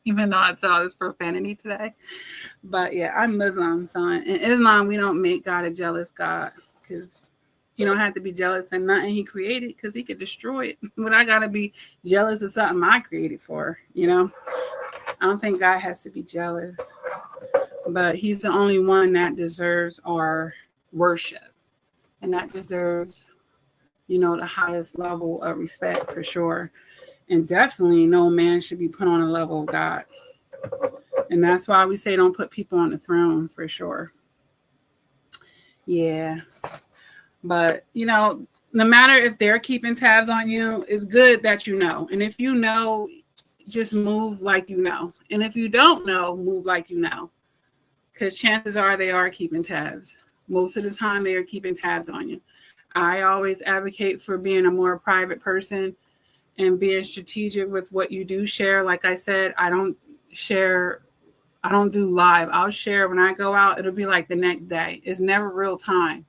even though I said all this profanity today. But yeah, I'm Muslim. So in Islam, we don't make God a jealous God because he don't have to be jealous of nothing he created because he could destroy it. But I got to be jealous of something I created for, I don't think God has to be jealous. But he's the only one that deserves our worship. And that deserves, the highest level of respect for sure. And definitely no man should be put on a level of God. And that's why we say don't put people on the throne for sure. Yeah. But, no matter if they're keeping tabs on you, it's good that you know. And if you know, just move like you know. And if you don't know, move like you know. Because chances are they are keeping tabs. Most of the time they are keeping tabs on you. I always advocate for being a more private person and being strategic with what you do share. Like I said, I don't do live. I'll share when I go out. It'll be like the next day. It's never real time.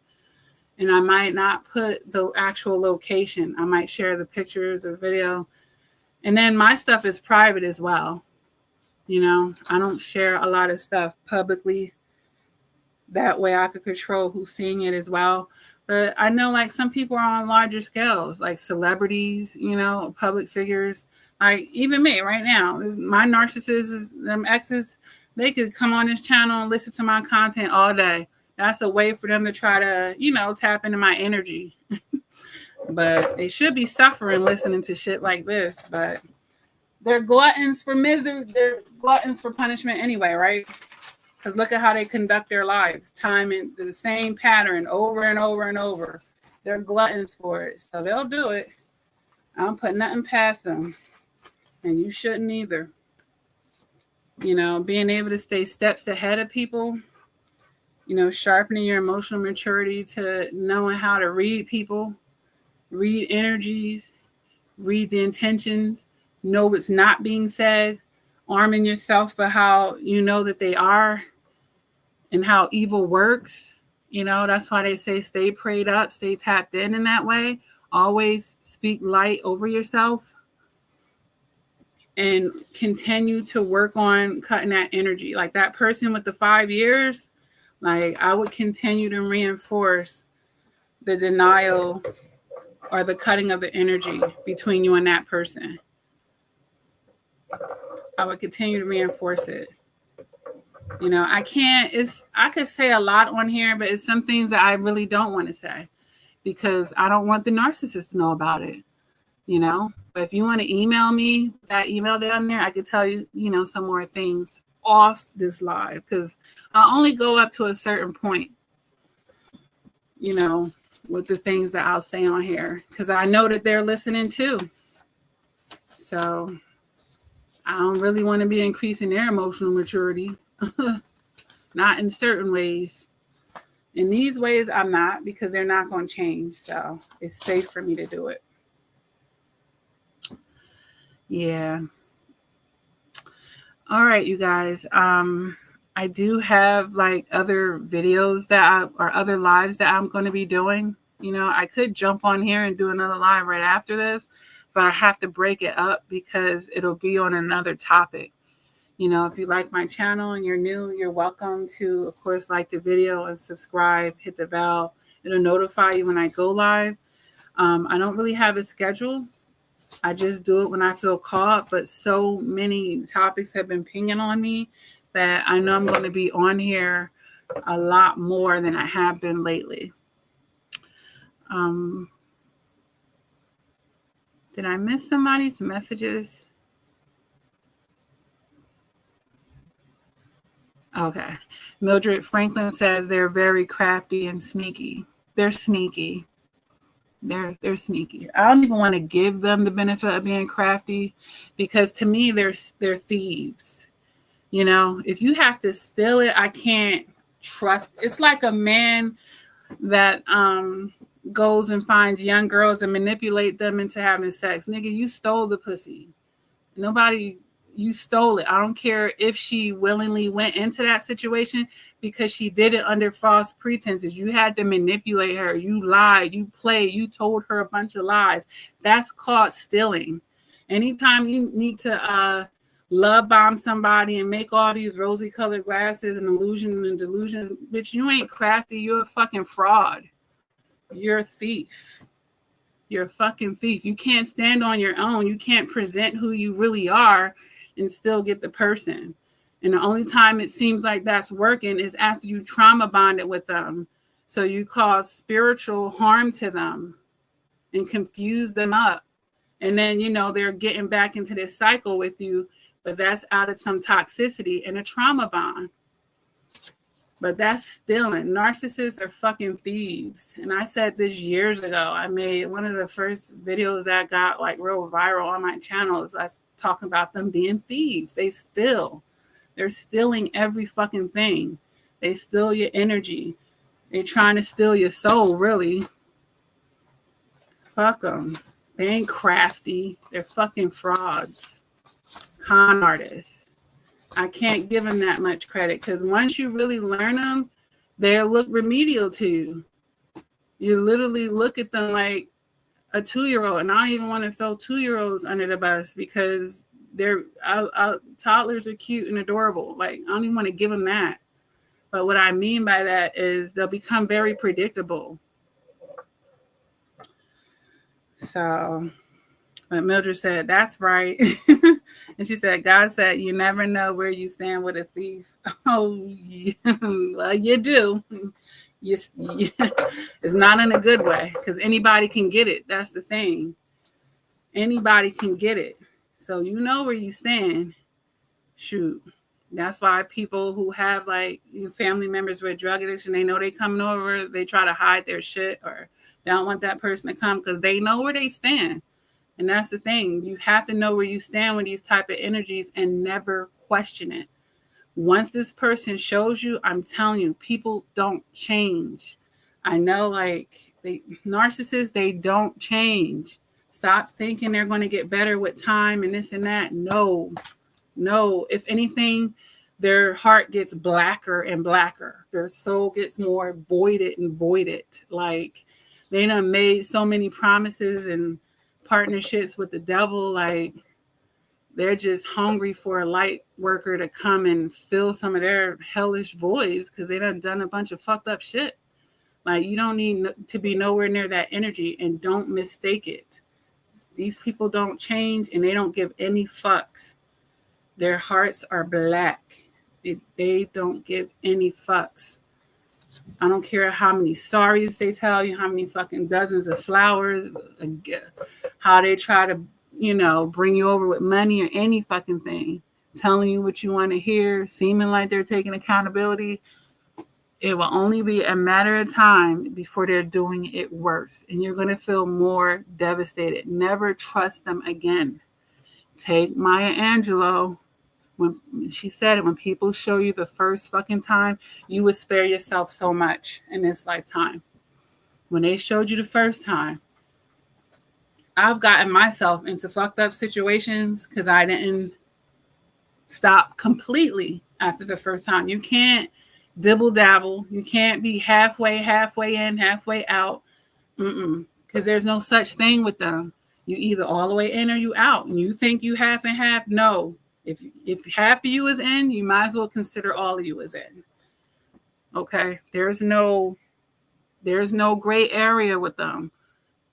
And I might not put the actual location. I might share the pictures or video. And then my stuff is private as well. I don't share a lot of stuff publicly. That way I could control who's seeing it as well. But I know some people are on larger scales, like celebrities, public figures. Like even me right now, my narcissists, them exes, they could come on this channel and listen to my content all day. That's a way for them to try to, tap into my energy. But they should be suffering listening to shit like this. But they're gluttons for misery. They're gluttons for punishment anyway, right? Because look at how they conduct their lives. Time in the same pattern over and over and over. They're gluttons for it. So they'll do it. I don't put nothing past them. And you shouldn't either. You know, being able to stay steps ahead of people. You know, sharpening your emotional maturity to knowing how to read people. Read energies, read the intentions, know what's not being said, arming yourself for how you know that they are and how evil works. You know, that's why they say stay prayed up, stay tapped in that way. Always speak light over yourself and continue to work on cutting that energy. Like that person with the 5 years, like I would continue to reinforce the denial or the cutting of the energy between you and that person. I would continue to reinforce it. You know, I could say a lot on here, but it's some things that I really don't want to say because I don't want the narcissist to know about it, you know? But if you want to email me, that email down there, I could tell you, you know, some more things off this live because I'll only go up to a certain point, you know, with the things that I'll say on here because I know that they're listening too. So I don't really want to be increasing their emotional maturity. Not in certain ways. In these ways, I'm not because they're not going to change. So it's safe for me to do it. Yeah. All right, you guys. I do have like other videos or other lives that I'm going to be doing. You know, I could jump on here and do another live right after this, but I have to break it up because it'll be on another topic. You know, if you like my channel and you're new, you're welcome to, of course, like the video and subscribe, hit the bell. It'll notify you when I go live. I don't really have a schedule. I just do it when I feel called, but so many topics have been pinging on me that I know I'm going to be on here a lot more than I have been lately. Did I miss somebody's messages? Okay. Mildred Franklin says they're very crafty and sneaky. They're sneaky. They're sneaky. I don't even want to give them the benefit of being crafty because to me they're thieves. You know, if you have to steal it, I can't trust. It's like a man that goes and finds young girls and manipulate them into having sex. Nigga, you stole the pussy. You stole it. I don't care if she willingly went into that situation because she did it under false pretenses. You had to manipulate her. You lied. You played. You told her a bunch of lies. That's called stealing. Anytime you need to love bomb somebody and make all these rosy colored glasses and illusions and delusions, bitch, you ain't crafty. You're a fucking fraud. You're a thief. You're a fucking thief. You can't stand on your own. You can't present who you really are and still get the person. And the only time it seems like that's working is after you trauma bonded with them. So you cause spiritual harm to them and confuse them up. And then, you know, they're getting back into this cycle with you, but that's out of some toxicity and a trauma bond. But that's stealing. Narcissists are fucking thieves. And I said this years ago. I made one of the first videos that got like real viral on my channel is us talking about them being thieves. They steal. They're stealing every fucking thing. They steal your energy. They're trying to steal your soul, really. Fuck them. They ain't crafty. They're fucking frauds. Con artists. I can't give them that much credit because once you really learn them, they'll look remedial to you. You literally look at them like a 2-year-old, and I don't even want to throw 2-year-olds under the bus because toddlers are cute and adorable. Like, I don't even want to give them that. But what I mean by that is they'll become very predictable. So, but Mildred said, that's right. And she said, God said, you never know where you stand with a thief. Oh, yeah. Well, you do. It's not in a good way, because anybody can get it. That's the thing. Anybody can get it. So you know where you stand. Shoot. That's why people who have like family members with drug addiction, they know they coming over, they try to hide their shit, or they don't want that person to come because they know where they stand. And that's the thing. You have to know where you stand with these type of energies and never question it. Once this person shows you, I'm telling you, people don't change. I know, like, narcissists, they don't change. Stop thinking they're going to get better with time and this and that. No. If anything, their heart gets blacker and blacker. Their soul gets more voided and voided. Like, they done made so many promises and partnerships with the devil. Like, they're just hungry for a light worker to come and fill some of their hellish voids because they done a bunch of fucked up shit. Like, you don't need to be nowhere near that energy, and don't mistake it. These people don't change, and they don't give any fucks. Their hearts are black. They don't give any fucks. I don't care how many sorries they tell you, how many fucking dozens of flowers, how they try to, bring you over with money or any fucking thing, telling you what you want to hear, seeming like they're taking accountability. It will only be a matter of time before they're doing it worse, and you're going to feel more devastated. Never trust them again. Take Maya Angelou. When she said it, when people show you the first fucking time, you would spare yourself so much in this lifetime. When they showed you the first time, I've gotten myself into fucked up situations because I didn't stop completely after the first time. You can't dibble dabble. You can't be halfway in, halfway out. Because there's no such thing with them. You either all the way in or you out. And you think you half and half? No. If half of you is in, you might as well consider all of you is in. Okay? There's no gray area with them.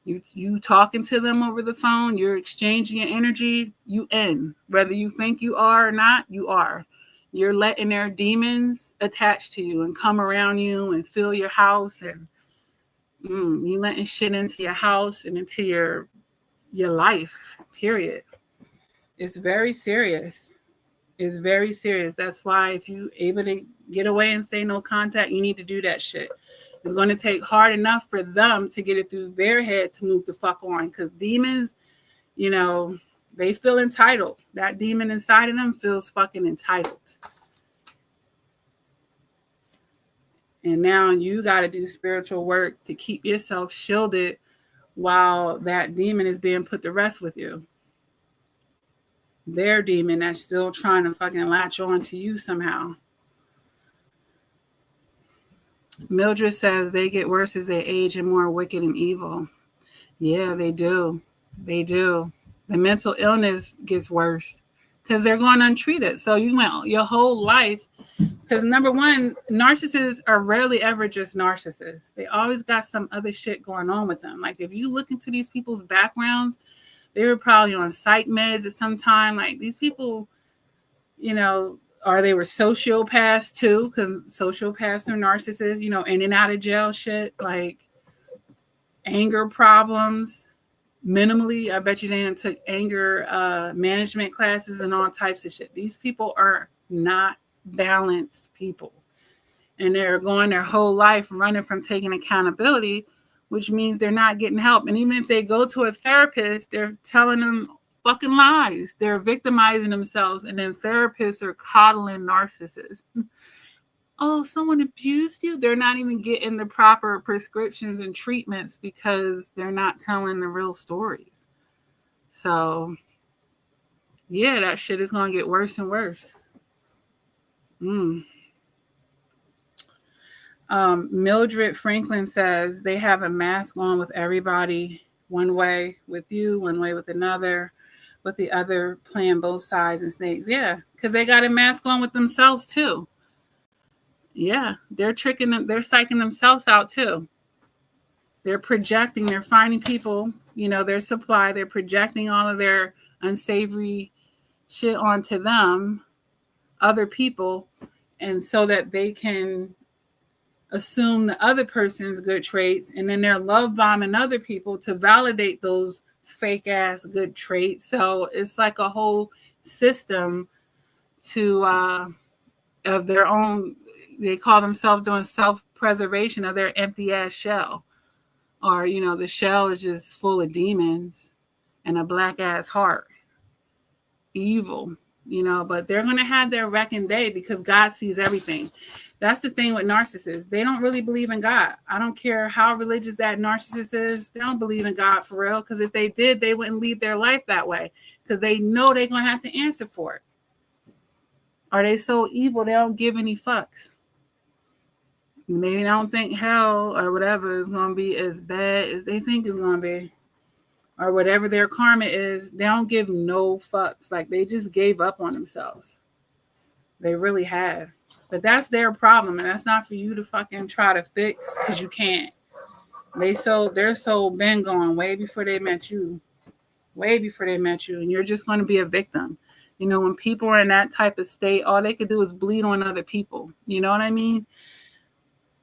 You talking to them over the phone, you're exchanging your energy, you in. Whether you think you are or not, you are. You're letting their demons attach to you and come around you and fill your house, and you letting shit into your house and into your life, period. It's very serious. It's very serious. That's why if you able to get away and stay no contact, you need to do that shit. It's going to take hard enough for them to get it through their head to move the fuck on. Because demons, they feel entitled. That demon inside of them feels fucking entitled. And now you got to do spiritual work to keep yourself shielded while that demon is being put to rest with you. Their demon that's still trying to fucking latch on to you somehow. Mildred says they get worse as they age and more wicked and evil. Yeah, they do. They do. The mental illness gets worse because they're going untreated. So you went your whole life. Because number one, narcissists are rarely ever just narcissists. They always got some other shit going on with them. Like if you look into these people's backgrounds, they were probably on psych meds at some time. Like these people, or they were sociopaths too, because sociopaths are narcissists, in and out of jail shit, like anger problems. Minimally, I bet you they took anger management classes and all types of shit. These people are not balanced people. And they're going their whole life running from taking accountability, which means they're not getting help. And even if they go to a therapist, they're telling them fucking lies. They're victimizing themselves, and then therapists are coddling narcissists. Oh, someone abused you? They're not even getting the proper prescriptions and treatments because they're not telling the real stories. So, yeah, that shit is going to get worse and worse. Mildred Franklin says they have a mask on with everybody, one way with you, one way with another, with the other playing both sides and snakes. Yeah, because they got a mask on with themselves too. Yeah, they're tricking them. They're psyching themselves out too. They're projecting. They're finding people, their supply. They're projecting all of their unsavory shit onto them, other people, and so that they can assume the other person's good traits, and then they're love bombing other people to validate those fake ass good traits. So it's like a whole system to of their own. They call themselves doing self-preservation of their empty ass shell, or the shell is just full of demons and a black ass heart, evil. But they're going to have their reckoning day because God sees everything. That's the thing with narcissists. They don't really believe in God. I don't care how religious that narcissist is. They don't believe in God for real, because if they did, they wouldn't lead their life that way, because they know they're going to have to answer for it. Are they so evil they don't give any fucks? Maybe they don't think hell or whatever is going to be as bad as they think it's going to be. Or whatever their karma is, they don't give no fucks. Like, they just gave up on themselves. They really have. But that's their problem, and that's not for you to fucking try to fix, because you can't. Their soul been going way before they met you. Way before they met you, and you're just going to be a victim. When people are in that type of state, all they could do is bleed on other people. You know what I mean?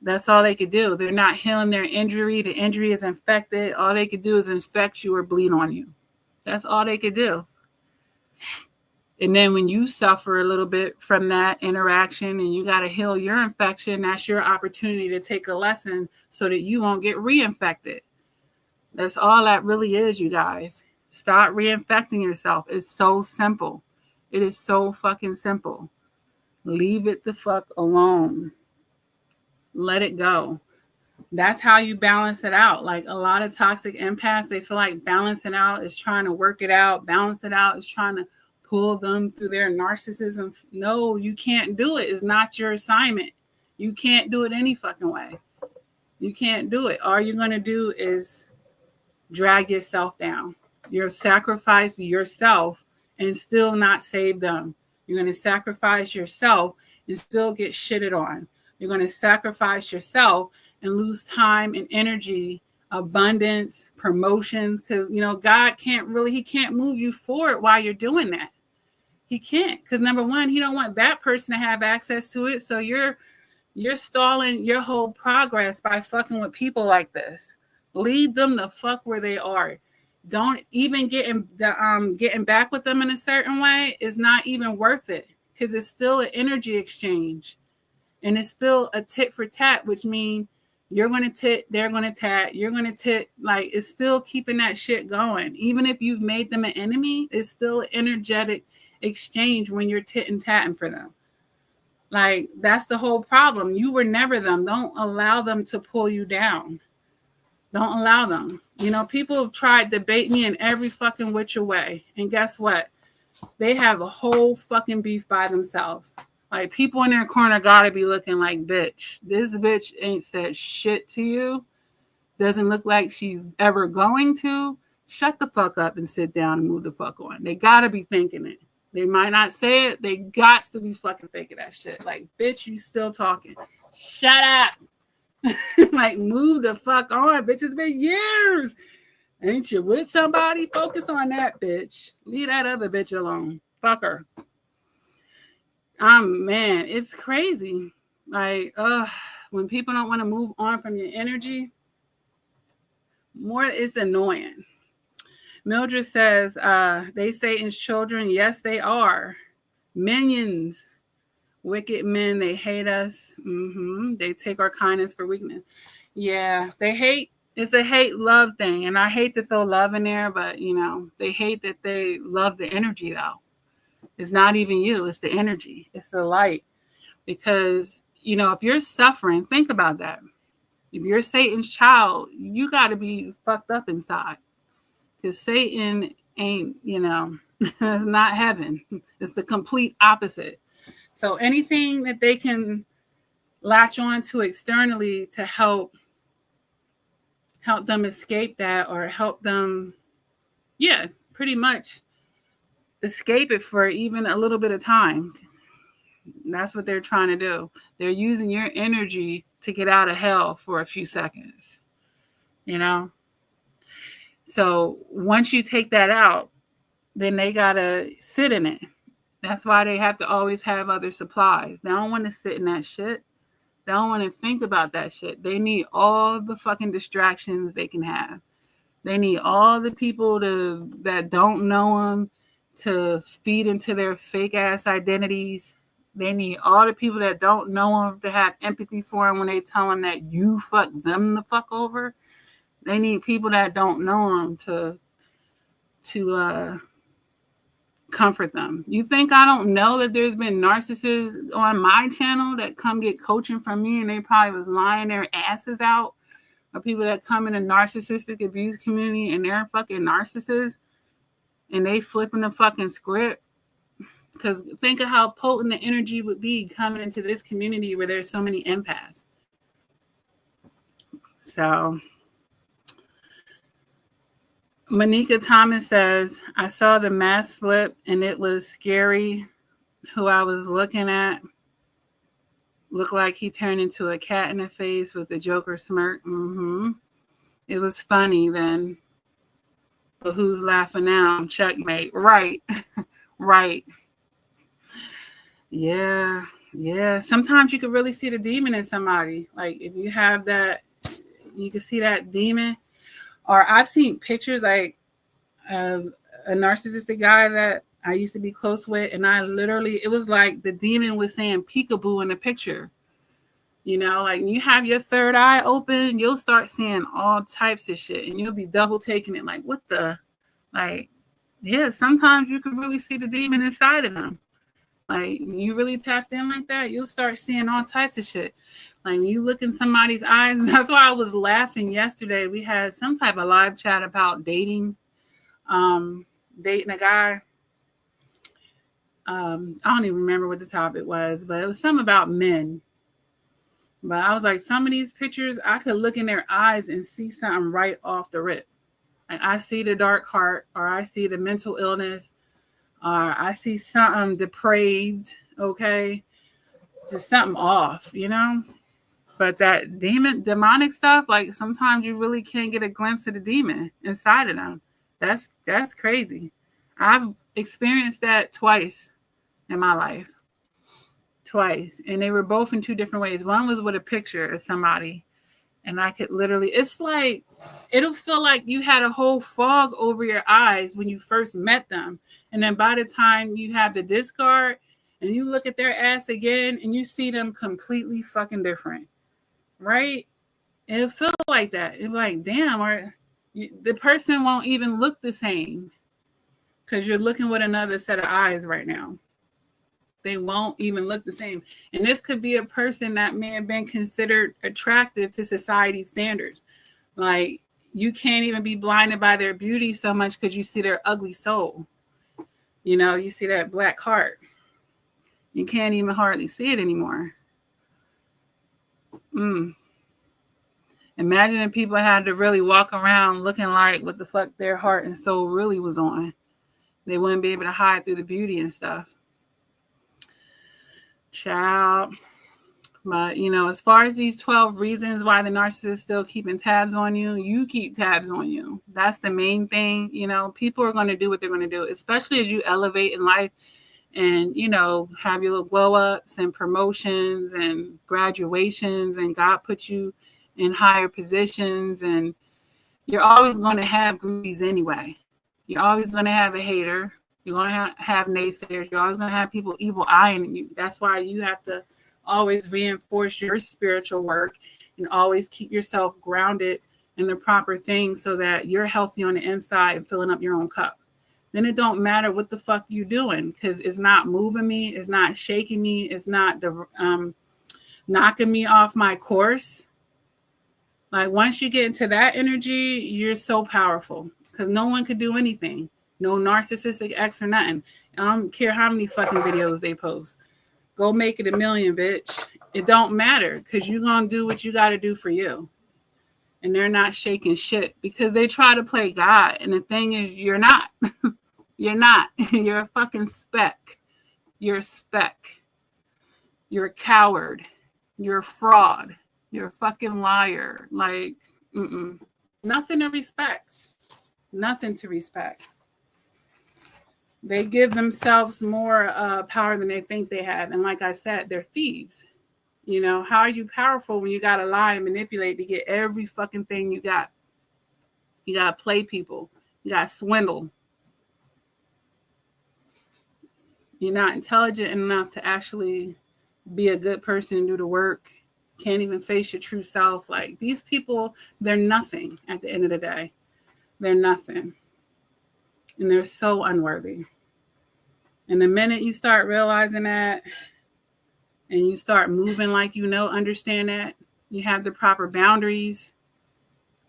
That's all they could do. They're not healing their injury. The injury is infected. All they could do is infect you or bleed on you. That's all they could do. And then when you suffer a little bit from that interaction and you got to heal your infection, that's your opportunity to take a lesson so that you won't get reinfected. That's all that really is, you guys. Stop reinfecting yourself. It's so simple. It is so fucking simple. Leave it the fuck alone. Let it go. That's how you balance it out. Like, a lot of toxic empaths, they feel like balancing out is trying to work it out. Balance it out is trying to pull them through their narcissism. No, you can't do it. It's not your assignment. You can't do it any fucking way. You can't do it. All you're going to do is drag yourself down. You'll sacrifice yourself and still not save them. You're going to sacrifice yourself and still get shitted on. You're going to sacrifice yourself and lose time and energy, abundance, promotions, because, God can't move you forward while you're doing that. He can't, because number one, he don't want that person to have access to it. So you're stalling your whole progress by fucking with people like this. Leave them the fuck where they are. Don't even getting back with them in a certain way is not even worth it, because it's still an energy exchange. And it's still a tit for tat, which means you're going to tit, they're going to tat, you're going to tit. Like, it's still keeping that shit going. Even if you've made them an enemy, it's still an energetic exchange when you're tit and tatting for them. Like, that's the whole problem. You were never them. Don't allow them to pull you down. Don't allow them. People have tried to bait me in every fucking which way. And guess what? They have a whole fucking beef by themselves. Like, people in their corner gotta be looking like, bitch, this bitch ain't said shit to you. Doesn't look like she's ever going to. Shut the fuck up and sit down and move the fuck on. They gotta be thinking it. They might not say it. They got to be fucking thinking that shit. Like, bitch, you still talking. Shut up. Like, move the fuck on, bitch. It's been years. Ain't you with somebody? Focus on that bitch. Leave that other bitch alone. Fuck her. Man, it's crazy. Like, when people don't want to move on from your energy, it's annoying. Mildred says, they Satan's children. Yes, they are. Minions. Wicked men, they hate us. They take our kindness for weakness. Yeah, they hate. It's a hate-love thing. And I hate to throw love in there, but, they hate that they love the energy, though. It's not even you. It's the energy. It's the light. Because, if you're suffering, think about that. If you're Satan's child, you got to be fucked up inside. Because Satan ain't, it's not heaven. It's the complete opposite. So anything that they can latch on to externally to help them escape that, or help them, pretty much escape it for even a little bit of time. That's what they're trying to do. They're using your energy to get out of hell for a few seconds, So once you take that out, then they got to sit in it. That's why they have to always have other supplies. They don't want to sit in that shit. They don't want to think about that shit. They need all the fucking distractions they can have. They need all the people that don't know them to feed into their fake ass identities. They need all the people that don't know them to have empathy for them when they tell them that you fucked them the fuck over. They need people that don't know them to comfort them. You think I don't know that there's been narcissists on my channel that come get coaching from me and they probably was lying their asses out? Or people that come in a narcissistic abuse community and they're fucking narcissists and they flipping the fucking script? Because think of how potent the energy would be coming into this community where there's so many empaths. So Monica Thomas says, I saw the mask slip and it was scary. Who I was looking at looked like he turned into a cat in the face with a Joker smirk. It was funny then. But who's laughing now? Checkmate. Right. Right. Yeah. Sometimes you can really see the demon in somebody. Like if you have that, you can see that demon. Or I've seen pictures like of a narcissistic guy that I used to be close with, and it was like the demon was saying peekaboo in the picture. You know, like you have your third eye open, you'll start seeing all types of shit, and you'll be double taking it like, what the? Like, yeah, sometimes you can really see the demon inside of them. Like, you really tapped in like that, you'll start seeing all types of shit. Like, you look in somebody's eyes. That's why I was laughing yesterday. We had some type of live chat about dating a guy. I don't even remember what the topic was, but it was something about men. But I was like, some of these pictures, I could look in their eyes and see something right off the rip. Like, I see the dark heart, or I see the mental illness, or I see something depraved, okay? Just something off, you know? But that demonic stuff, like sometimes you really can't get a glimpse of the demon inside of them. That's crazy. I've experienced that twice in my life. Twice. And they were both in two different ways. One was with a picture of somebody. And I could literally, it's like, it'll feel like you had a whole fog over your eyes when you first met them. And then by the time you have the discard and you look at their ass again and you see them completely fucking different. Right? It'll feel like that. It's like, damn, the person won't even look the same because you're looking with another set of eyes right now. They won't even look the same. And this could be a person that may have been considered attractive to society's standards. Like, you can't even be blinded by their beauty so much because you see their ugly soul. You know, you see that black heart. You can't even hardly see it anymore. Imagine if people had to really walk around looking like what the fuck their heart and soul really was on. They wouldn't be able to hide through the beauty and stuff. Child. But, you know, as far as these 12 reasons why the narcissist is still keeping tabs on you, you keep tabs on you. That's the main thing. You know, people are going to do what they're going to do, especially as you elevate in life and, you know, have your little glow ups and promotions and graduations, and God puts you in higher positions, and you're always going to have groupies anyway. You're always going to have a hater. You're going to have naysayers. You're always going to have people evil eyeing you. That's why you have to always reinforce your spiritual work and always keep yourself grounded in the proper things so that you're healthy on the inside and filling up your own cup. Then it don't matter what the fuck you doing, because it's not moving me. It's not shaking me. It's not knocking me off my course. Like, once you get into that energy, you're so powerful because no one could do anything. No narcissistic ex or nothing. I don't care how many fucking videos they post. Go make it 1 million, bitch. It don't matter because you're going to do what you got to do for you. And they're not shaking shit because they try to play God. And the thing is, you're not. You're not. You're a fucking speck. You're a speck. You're a coward. You're a fraud. You're a fucking liar. Like, nothing to respect. Nothing to respect. They give themselves more power than they think they have. And like I said, they're thieves. You know, how are you powerful when you got to lie and manipulate to get every fucking thing you got? You got to play people. You got to swindle. You're not intelligent enough to actually be a good person and do the work. Can't even face your true self. Like, these people, they're nothing at the end of the day. They're nothing. And they're so unworthy. And the minute you start realizing that and you start moving like you know, understand that, you have the proper boundaries,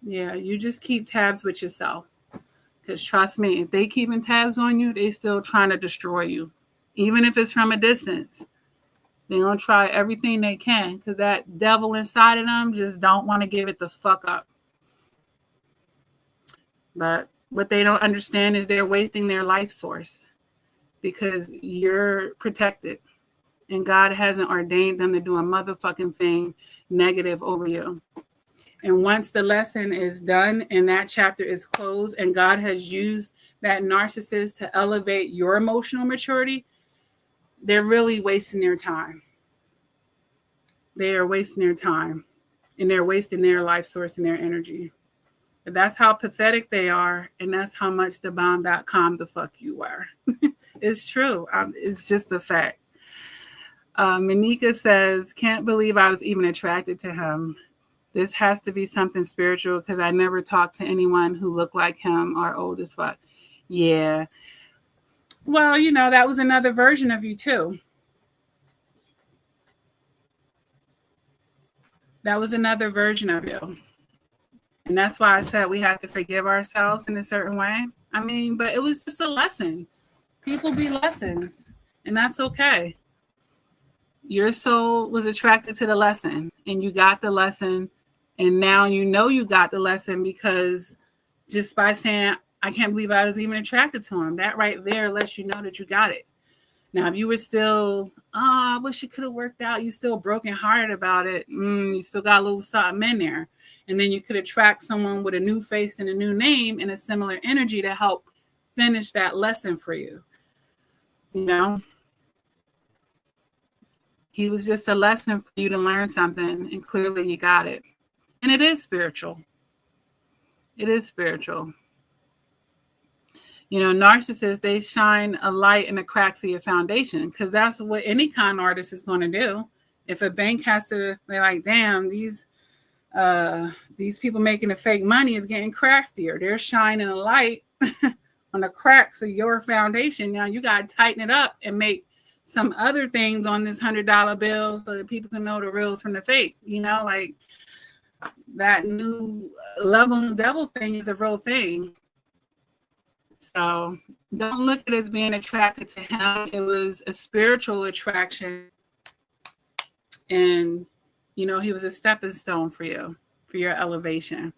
yeah, you just keep tabs with yourself. Because trust me, if they keeping tabs on you, they still trying to destroy you. Even if it's from a distance. They're going to try everything they can because that devil inside of them just don't want to give it the fuck up. But what they don't understand is they're wasting their life source because you're protected. And God hasn't ordained them to do a motherfucking thing negative over you. And once the lesson is done and that chapter is closed and God has used that narcissist to elevate your emotional maturity, they're really wasting their time. They are wasting their time and they're wasting their life source and their energy. But that's how pathetic they are. And that's how much thebomb.com the fuck you are. It's true. It's just a fact. Manika says, can't believe I was even attracted to him. This has to be something spiritual because I never talked to anyone who looked like him or old as fuck. Yeah. Well, you know, that was another version of you too. That was another version of you. And that's why I said we have to forgive ourselves in a certain way. I mean, but it was just a lesson. People be lessons, and that's okay. Your soul was attracted to the lesson, and you got the lesson, and now you know you got the lesson because just by saying, I can't believe I was even attracted to him, that right there lets you know that you got it. Now, if you were still, I wish it could have worked out, you still brokenhearted about it, you still got a little something in there. And then you could attract someone with a new face and a new name and a similar energy to help finish that lesson for you. You know? He was just a lesson for you to learn something, and clearly you got it. And it is spiritual. It is spiritual. You know, narcissists, they shine a light in the cracks of your foundation because that's what any con artist is going to do. If a bank has to, they're like, damn, these people making the fake money is getting craftier. They're shining a light on the cracks of your foundation. Now you got to tighten it up and make some other things on this $100 bill so that people can know the reals from the fake. You know, like that new level devil thing is a real thing. So don't look at it as being attracted to him. It was a spiritual attraction. And, you know, he was a stepping stone for you, for your elevation.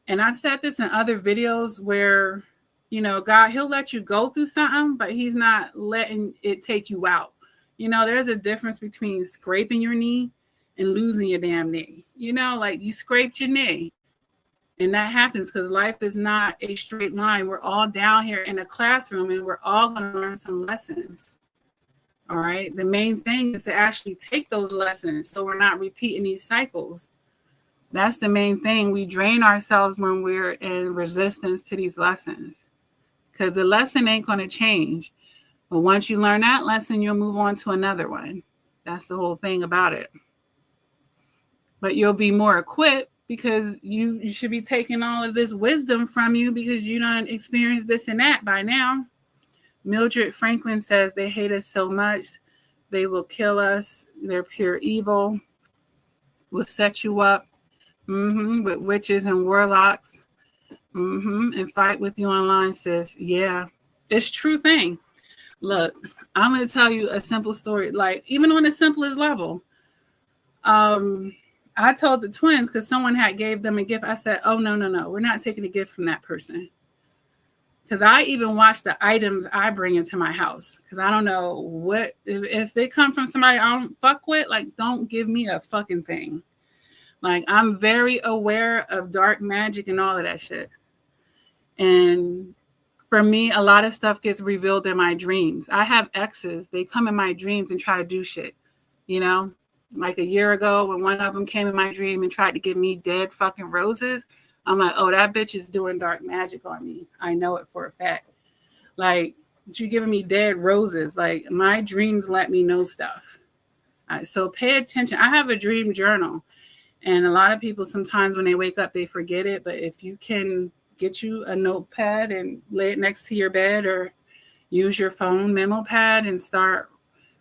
And I've said this in other videos where, you know, God, he'll let you go through something, but he's not letting it take you out. You know, there's a difference between scraping your knee and losing your damn knee. You know, like you scraped your knee. And that happens because life is not a straight line. We're all down here in a classroom and we're all going to learn some lessons. All right. The main thing is to actually take those lessons so we're not repeating these cycles. That's the main thing. We drain ourselves when we're in resistance to these lessons because the lesson ain't going to change. But once you learn that lesson, you'll move on to another one. That's the whole thing about it. But you'll be more equipped because you should be taking all of this wisdom from you because you don't experience this and that by now. Mildred Franklin says they hate us so much, they will kill us. They're pure evil. Will set you up with witches and warlocks and fight with you online, sis. Yeah, it's true thing. Look, I'm going to tell you a simple story, like even on the simplest level. I told the twins because someone had gave them a gift. I said, oh, no, we're not taking a gift from that person. Because I even watch the items I bring into my house. Because I don't know what, if they come from somebody I don't fuck with, like, don't give me a fucking thing. Like, I'm very aware of dark magic and all of that shit. And for me, a lot of stuff gets revealed in my dreams. I have exes. They come in my dreams and try to do shit, you know? like a year ago when one of them came in my dream and tried to give me dead fucking roses. I'm like, oh, that bitch is doing dark magic on me. I know it for a fact. Like, you giving me dead roses. Like, my dreams let me know stuff. So pay attention. I have a dream journal. And a lot of people, sometimes when they wake up, they forget it. But if you can get you a notepad and lay it next to your bed, or use your phone memo pad and start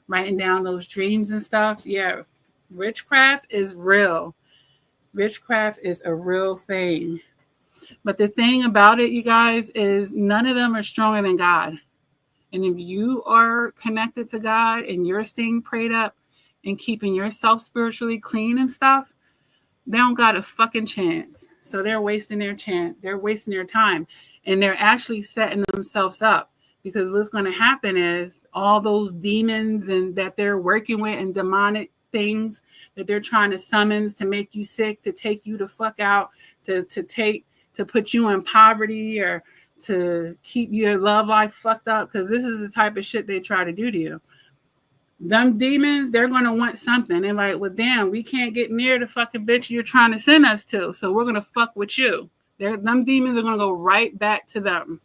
writing down those dreams and stuff. Yeah, witchcraft is real. Witchcraft is a real thing. But the thing about it, you guys, is none of them are stronger than God. And if you are connected to God and you're staying prayed up and keeping yourself spiritually clean and stuff, they don't got a fucking chance. So they're wasting their chance. They're wasting their time. And they're actually setting themselves up. Because what's going to happen is all those demons and that they're working with and demonic things that they're trying to summon to make you sick, to take you the fuck out, to put you in poverty, or to keep your love life fucked up. Because this is the type of shit they try to do to you. Them demons, they're going to want something. They're like, well, damn, we can't get near the fucking bitch you're trying to send us to. So we're going to fuck with you. Them demons are going to go right back to them.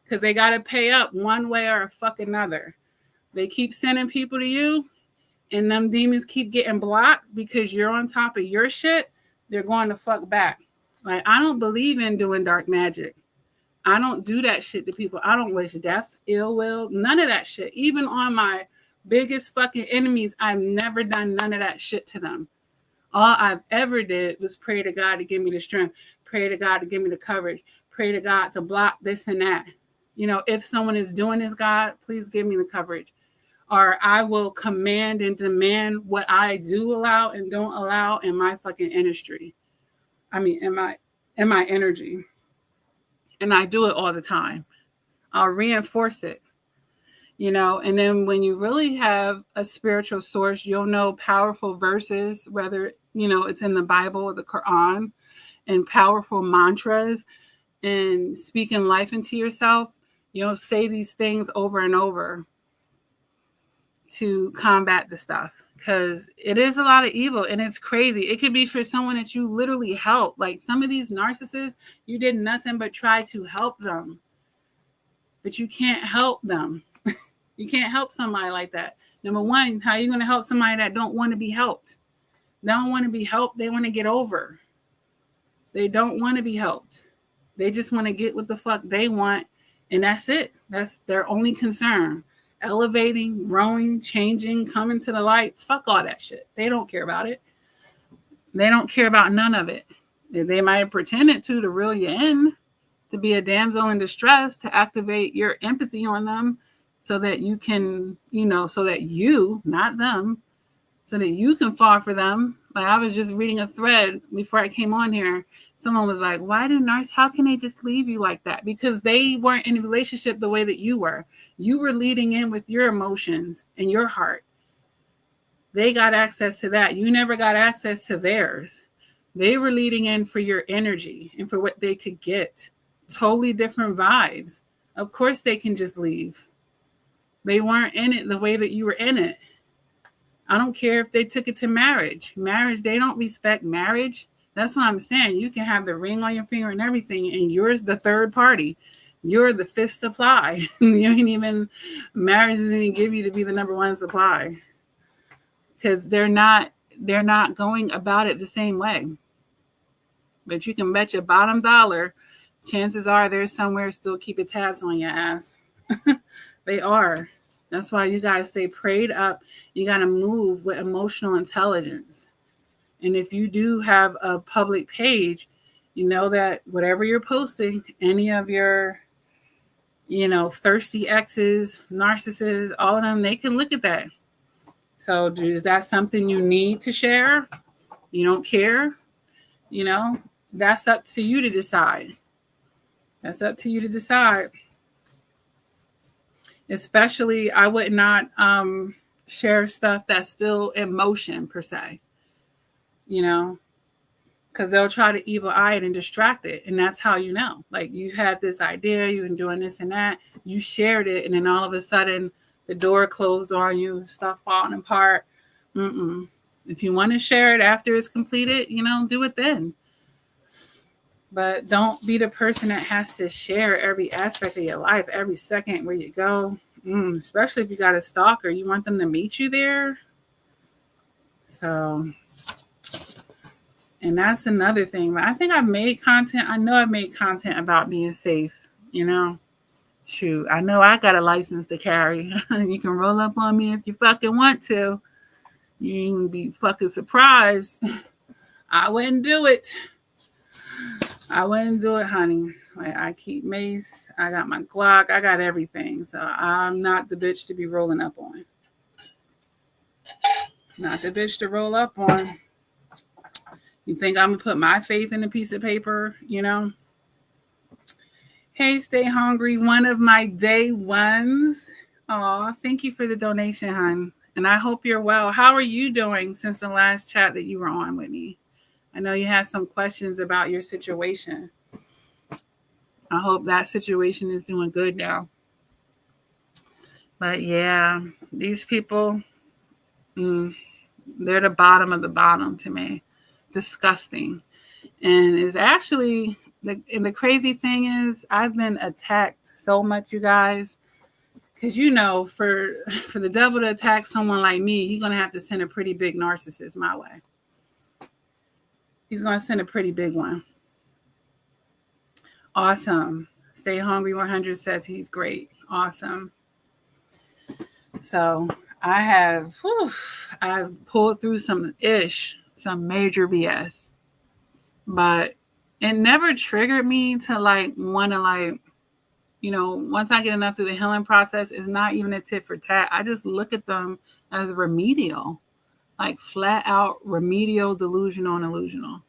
Because they got to pay up one way or a fucking another. They keep sending people to you, and them demons keep getting blocked because you're on top of your shit. They're going to fuck back. Like, I don't believe in doing dark magic. I don't do that shit to people. I don't wish death, ill will, none of that shit. Even on my biggest fucking enemies, I've never done none of that shit to them. All I've ever did was pray to God to give me the strength. Pray to God to give me the courage. Pray to God to block this and that. You know, if someone is doing this, God, please give me the coverage. Or I will command and demand what I do allow and don't allow in my fucking industry. I mean, in my energy. And I do it all the time. I'll reinforce it. You know, and then when you really have a spiritual source, you'll know powerful verses, whether, you know, it's in the Bible or the Quran, and powerful mantras and speaking life into yourself. You'll say these things over and over to combat the stuff, because it is a lot of evil and it's crazy. It could be for someone that you literally help. Like some of these narcissists, you did nothing but try to help them, but you can't help them. You can't help somebody like that. Number one, how are you going to help somebody that don't want to be helped? They don't want to be helped. They want to get over. They don't want to be helped. They just want to get what the fuck they want. And that's it. That's their only concern. Elevating, growing, changing, coming to the light. Fuck all that shit. They don't care about it. They don't care about none of it. They might have pretended to reel you in, to be a damsel in distress, to activate your empathy on them so that you can, you know, so that you, not them, so that you can fall for them. Like I was just reading a thread before I came on here. Someone was like, why do narcissists, how can they just leave you like that? Because they weren't in a relationship the way that you were. You were leading in with your emotions and your heart. They got access to that. You never got access to theirs. They were leading in for your energy and for what they could get. Totally different vibes. Of course they can just leave. They weren't in it the way that you were in it. I don't care if they took it to marriage. Marriage, they don't respect marriage. That's what I'm saying. You can have the ring on your finger and everything, and you're the third party. You're the fifth supply. You ain't even, marriage doesn't even give you to be the number one supply. Because they're not going about it the same way. But you can bet your bottom dollar, chances are there's somewhere still keeping tabs on your ass. They are. That's why you got to stay prayed up. You got to move with emotional intelligence. And if you do have a public page, you know that whatever you're posting, any of your, you know, thirsty exes, narcissists, all of them, they can look at that. So is that something you need to share? You don't care? You know, that's up to you to decide. That's up to you to decide. Especially, I would not share stuff that's still in motion, per se. You know, because they'll try to evil eye it and distract it. And that's how you know. Like, you had this idea, you've been doing this and that. You shared it, and then all of a sudden, the door closed on you, stuff falling apart. If you want to share it after it's completed, do it then. But don't be the person that has to share every aspect of your life, every second where you go. Especially if you got a stalker, you want them to meet you there. So, and that's another thing. I think I've made content. I know I've made content about being safe, Shoot, I know I got a license to carry. You can roll up on me if you fucking want to. You can be fucking surprised. I wouldn't do it. I wouldn't do it, honey. Like, I keep mace. I got my Glock. I got everything. So I'm not the bitch to be rolling up on. Not the bitch to roll up on. You think I'm going to put my faith in a piece of paper, Hey, Stay Hungry, one of my day ones. Oh, thank you for the donation, hon. And I hope you're well. How are you doing since the last chat that you were on with me? I know you had some questions about your situation. I hope that situation is doing good now. But yeah, these people, they're the bottom of the bottom to me. Disgusting. And it's actually, the crazy thing is, I've been attacked so much, you guys. Because, for the devil to attack someone like me, he's going to have to send a pretty big narcissist my way. He's going to send a pretty big one. Awesome. Stay Hungry 100 says he's great. Awesome. So I've pulled through some major BS. But it never triggered me to want to once I get enough through the healing process, it's not even a tit for tat. I just look at them as remedial. Like flat out remedial, delusional, and illusional.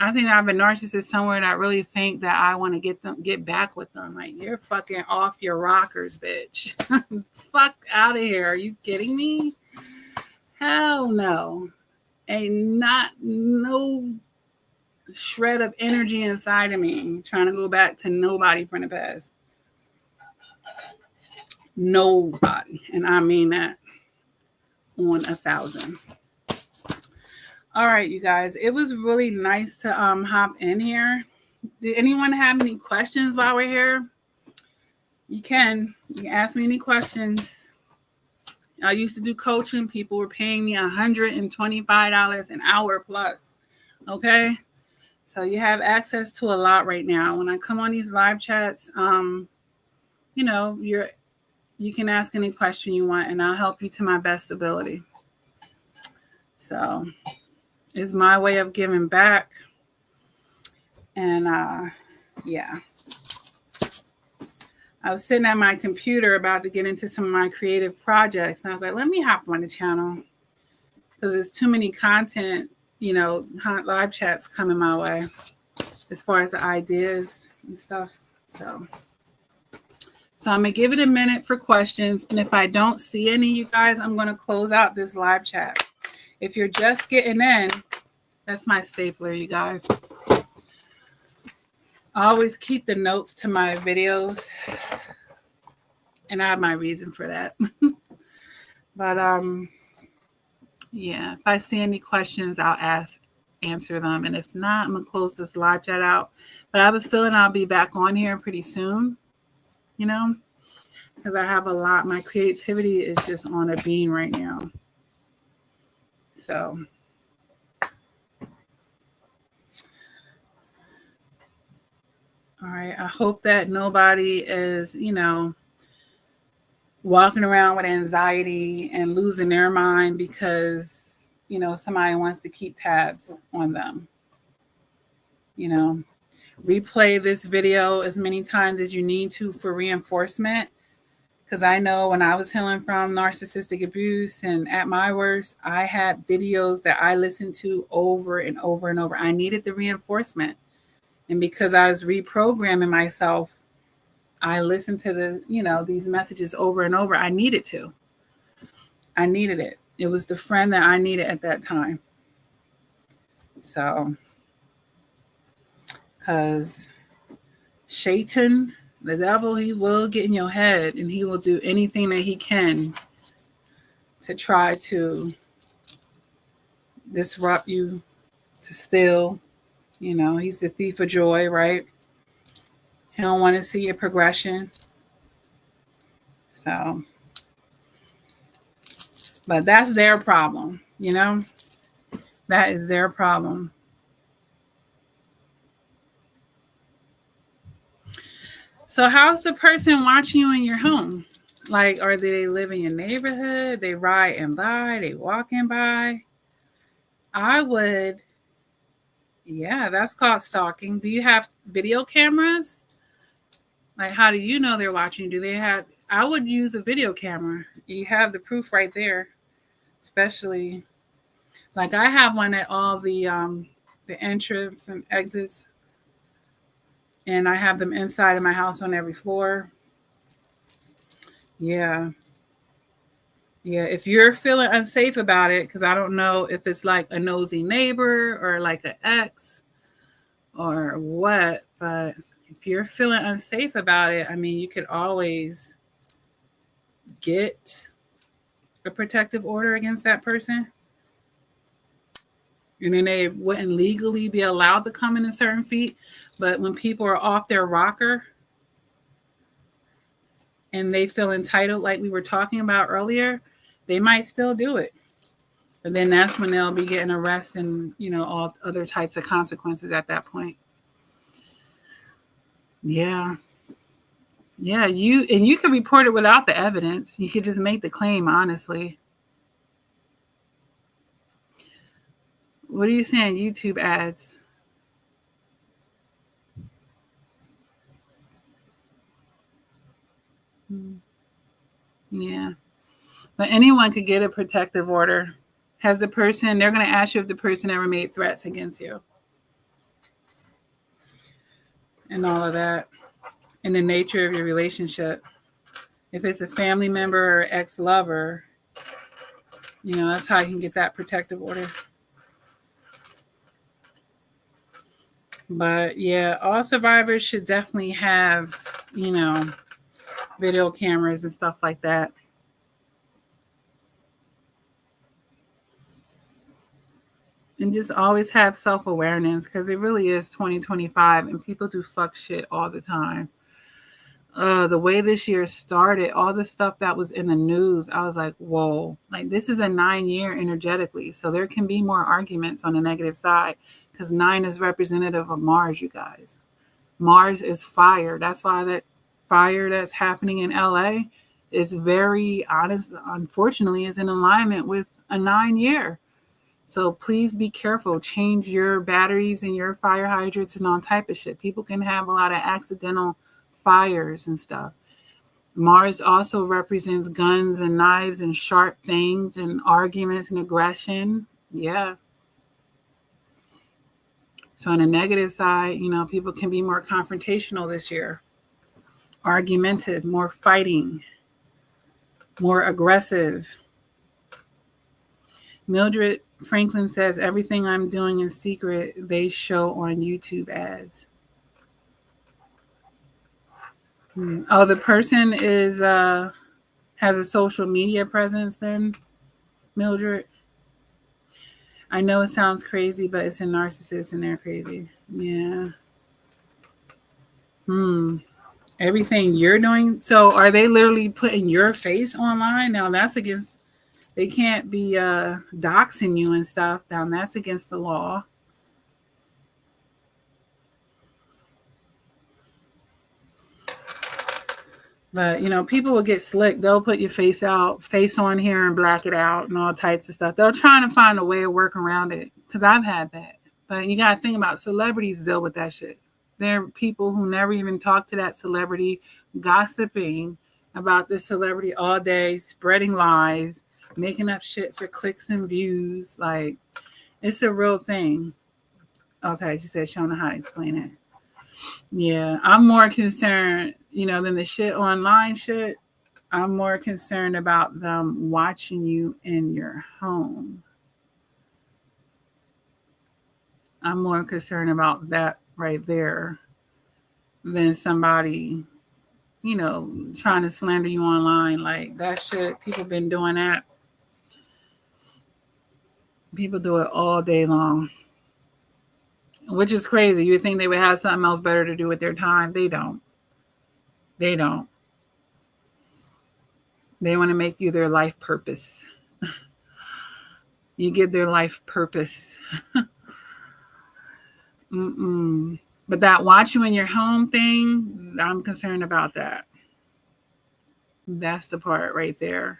I think I have a narcissist somewhere that really think that I want to get back with them. Like, you're fucking off your rockers, bitch. Fuck out of here. Are you kidding me? Hell no. No shred of energy inside of me trying to go back to nobody from the past. Nobody. And I mean that on 1,000. All right, you guys. It was really nice to hop in here. Did anyone have any questions while we're here? You can ask me any questions. I used to do coaching. People were paying me $125 an hour plus. Okay. So you have access to a lot right now. When I come on these live chats, you can ask any question you want, and I'll help you to my best ability. So it's my way of giving back. And yeah. I was sitting at my computer about to get into some of my creative projects. And I was like, let me hop on the channel because there's too many content, live chats coming my way as far as the ideas and stuff. So I'm going to give it a minute for questions. And if I don't see any, you guys, I'm going to close out this live chat. If you're just getting in, that's my stapler, you guys. I always keep the notes to my videos. And I have my reason for that. But yeah, if I see any questions, I'll answer them. And if not, I'm going to close this live chat out. But I have a feeling I'll be back on here pretty soon, because I have a lot. My creativity is just on a beam right now. So all right, I hope that nobody is, walking around with anxiety and losing their mind because, somebody wants to keep tabs on them. Replay this video as many times as you need to for reinforcement. Because I know when I was healing from narcissistic abuse and at my worst, I had videos that I listened to over and over and over. I needed the reinforcement. And because I was reprogramming myself, I listened to these messages over and over. I needed to. I needed it. It was the friend that I needed at that time. So, because Satan, the devil, he will get in your head and he will do anything that he can to try to disrupt you, to steal. You know, he's the thief of joy, right? He don't want to see your progression. So, but that's their problem, you know? That is their problem. So how's the person watching you in your home? Like, are they live in your neighborhood? They riding by? They walking by? I would, yeah, that's called stalking. Do you have video cameras? Like, how do you know they're watching? Do they have, I would use a video camera. You have the proof right there, especially, like I have one at all the entrance and exits, and I have them inside of my house on every floor. Yeah. Yeah, if you're feeling unsafe about it, because I don't know if it's like a nosy neighbor or like an ex or what, but if you're feeling unsafe about it, I mean, you could always get a protective order against that person. And then they wouldn't legally be allowed to come in a certain feet. But when people are off their rocker and they feel entitled, like we were talking about earlier, they might still do it. But then that's when they'll be getting arrested and, you know, all other types of consequences at that point. Yeah. Yeah, you can report it without the evidence. You could just make the claim, honestly. What are you saying? YouTube ads. Yeah. But anyone could get a protective order. They're going to ask you if the person ever made threats against you. And all of that. And the nature of your relationship. If it's a family member or ex-lover, you know, that's how you can get that protective order. But yeah, all survivors should definitely have, you know, video cameras and stuff like that. And just always have self-awareness, because it really is 2025 and people do fuck shit all the time. The way this year started, all the stuff that was in the news, I was like, whoa, like this is a 9-year energetically. So there can be more arguments on the negative side, because 9 is representative of Mars, you guys. Mars is fire. That's why that fire that's happening in LA is very honest, unfortunately, is in alignment with a 9-year. So please be careful. Change your batteries and your fire hydrants and all type of shit. People can have a lot of accidental fires and stuff. Mars also represents guns and knives and sharp things and arguments and aggression. Yeah. So on the negative side, you know, people can be more confrontational this year. Argumentative, more fighting, more aggressive. Mildred Franklin says, everything I'm doing in secret, they show on YouTube ads. Oh, the person is has a social media presence then, Mildred? I know it sounds crazy, but it's a narcissist and they're crazy. Yeah. Everything you're doing. So are they literally putting your face online? Now that's against, they can't be doxing you and stuff. Now that's against the law. But, you know, people will get slick. They'll put your face on here and black it out and all types of stuff. They're trying to find a way to work around it, because I've had that. But you got to think about celebrities deal with that shit. There are people who never even talk to that celebrity, gossiping about this celebrity all day, spreading lies, making up shit for clicks and views. Like, it's a real thing. Okay, she said she don't know how to explain it. Yeah, I'm more concerned, you know, than the shit online shit. I'm more concerned about them watching you in your home. I'm more concerned about that right there than somebody, you know, trying to slander you online. Like that shit, people been doing that People do it all day long, which is crazy. You would think they would have something else better to do with their time. They don't. They don't. They want to make you their life purpose. You give their life purpose. But that watch you in your home thing, I'm concerned about that. That's the part right there.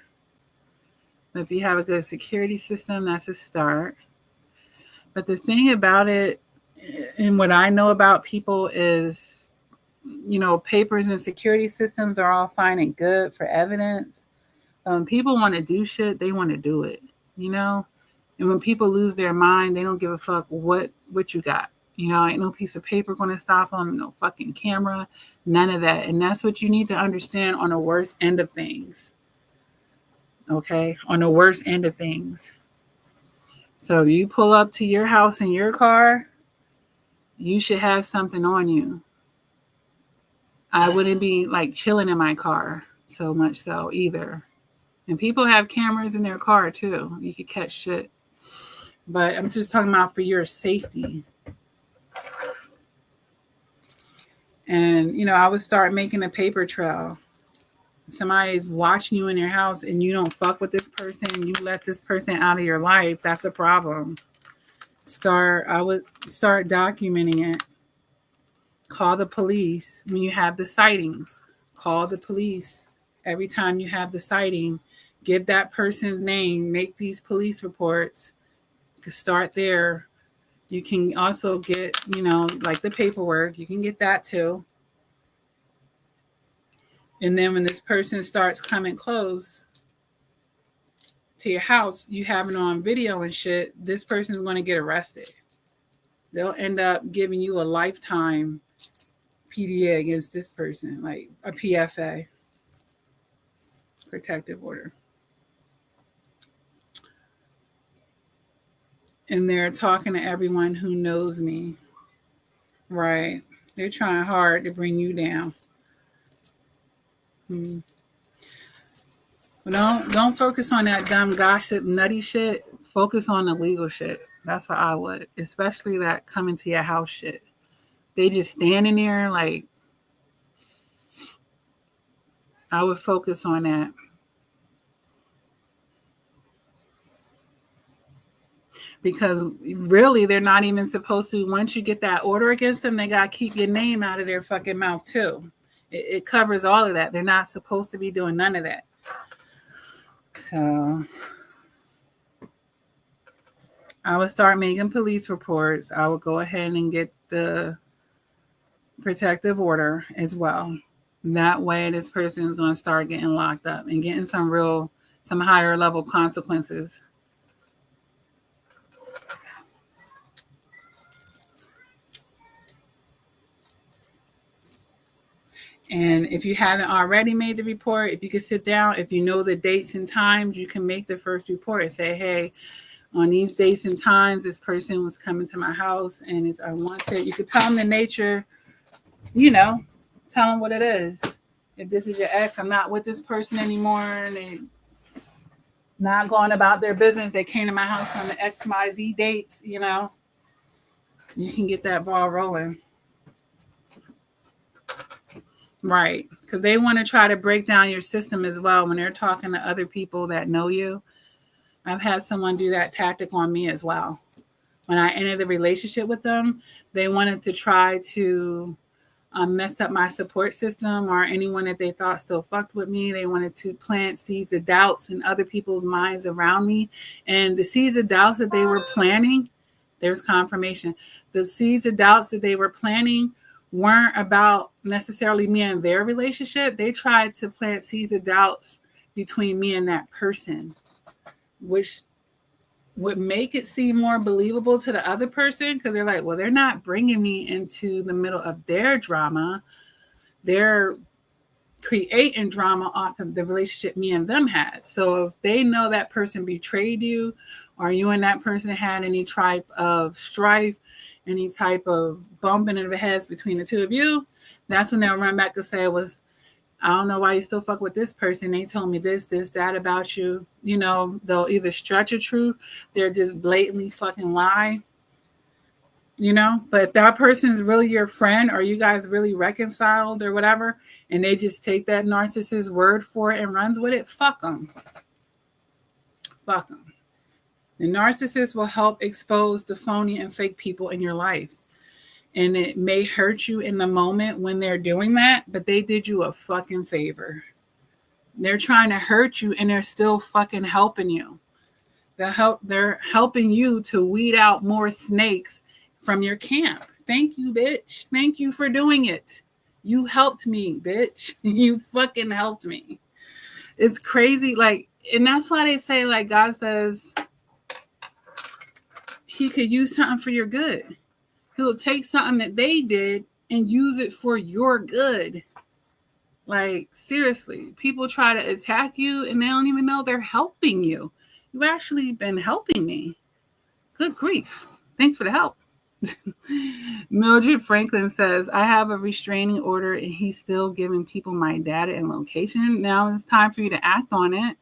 If you have a good security system, that's a start. But the thing about it, and what I know about people is, papers and security systems are all fine and good for evidence. People want to do shit, they want to do it, And when people lose their mind, they don't give a fuck what you got. Ain't no piece of paper going to stop them, no fucking camera, none of that. And that's what you need to understand on the worst end of things. Okay? On the worst end of things. So if you pull up to your house in your car, you should have something on you. I wouldn't be like chilling in my car so much so either. And people have cameras in their car too. You could catch shit. But I'm just talking about for your safety. And, I would start making a paper trail. Somebody's watching you in your house and you don't fuck with this person, you let this person out of your life, that's a problem. I would start documenting it. Call the police when you have the sightings. Call the police every time you have the sighting. Give that person's name. Make these police reports. You can start there. You can also get, like the paperwork. You can get that too. And then when this person starts coming close to your house, you have it on video and shit, this person is going to get arrested. They'll end up giving you a lifetime PDA against this person, like a PFA, protective order. And they're talking to everyone who knows me. Right. They're trying hard to bring you down. Don't focus on that dumb gossip, nutty shit. Focus on the legal shit. That's what I would. Especially that coming to your house shit. They just standing there like, I would focus on that. Because really, they're not even supposed to, once you get that order against them, they got to keep your name out of their fucking mouth too. It covers all of that. They're not supposed to be doing none of that. So I would start making police reports. I would go ahead and get the protective order as well. That way, this person is going to start getting locked up and getting some higher level consequences. And if you haven't already made the report, if you could sit down, if you know the dates and times, you can make the first report and say, hey, on these dates and times, this person was coming to my house and it's unwanted. You could tell them the nature, tell them what it is. If this is your ex, I'm not with this person anymore. And they not going about their business. They came to my house on the XYZ dates, you can get that ball rolling. Right. Because they want to try to break down your system as well when they're talking to other people that know you. I've had someone do that tactic on me as well. When I entered the relationship with them, they wanted to try to mess up my support system or anyone that they thought still fucked with me. They wanted to plant seeds of doubts in other people's minds around me. And the seeds of doubts that they were planting, there's confirmation. The seeds of doubts that they were planting weren't about necessarily me and their relationship. They tried to plant seeds of doubts between me and that person, which would make it seem more believable to the other person because they're like, well, they're not bringing me into the middle of their drama. They're creating drama off of the relationship me and them had. So if they know that person betrayed you or you and that person had any type of strife, any type of bumping of the heads between the two of you, that's when they'll run back and say it was I don't know why you still fuck with this person. They told me this, that about you. You know, they'll either stretch a truth, they're just blatantly fucking lie. You know, but if that person's really your friend or you guys really reconciled or whatever, and they just take that narcissist word for it and runs with it, fuck them. Fuck them. The narcissist will help expose the phony and fake people in your life. And it may hurt you in the moment when they're doing that, but they did you a fucking favor. They're trying to hurt you and they're still fucking helping you. They're helping you to weed out more snakes from your camp. Thank you, bitch. Thank you for doing it. You helped me, bitch. You fucking helped me. It's crazy. Like, and that's why they say, like, God says he could use something for your good. He'll take something that they did and use it for your good. Like, seriously, people try to attack you and they don't even know they're helping you. You've actually been helping me. Good grief. Thanks for the help. Mildred Franklin says, I have a restraining order and he's still giving people my data and location. Now it's time for you to act on it.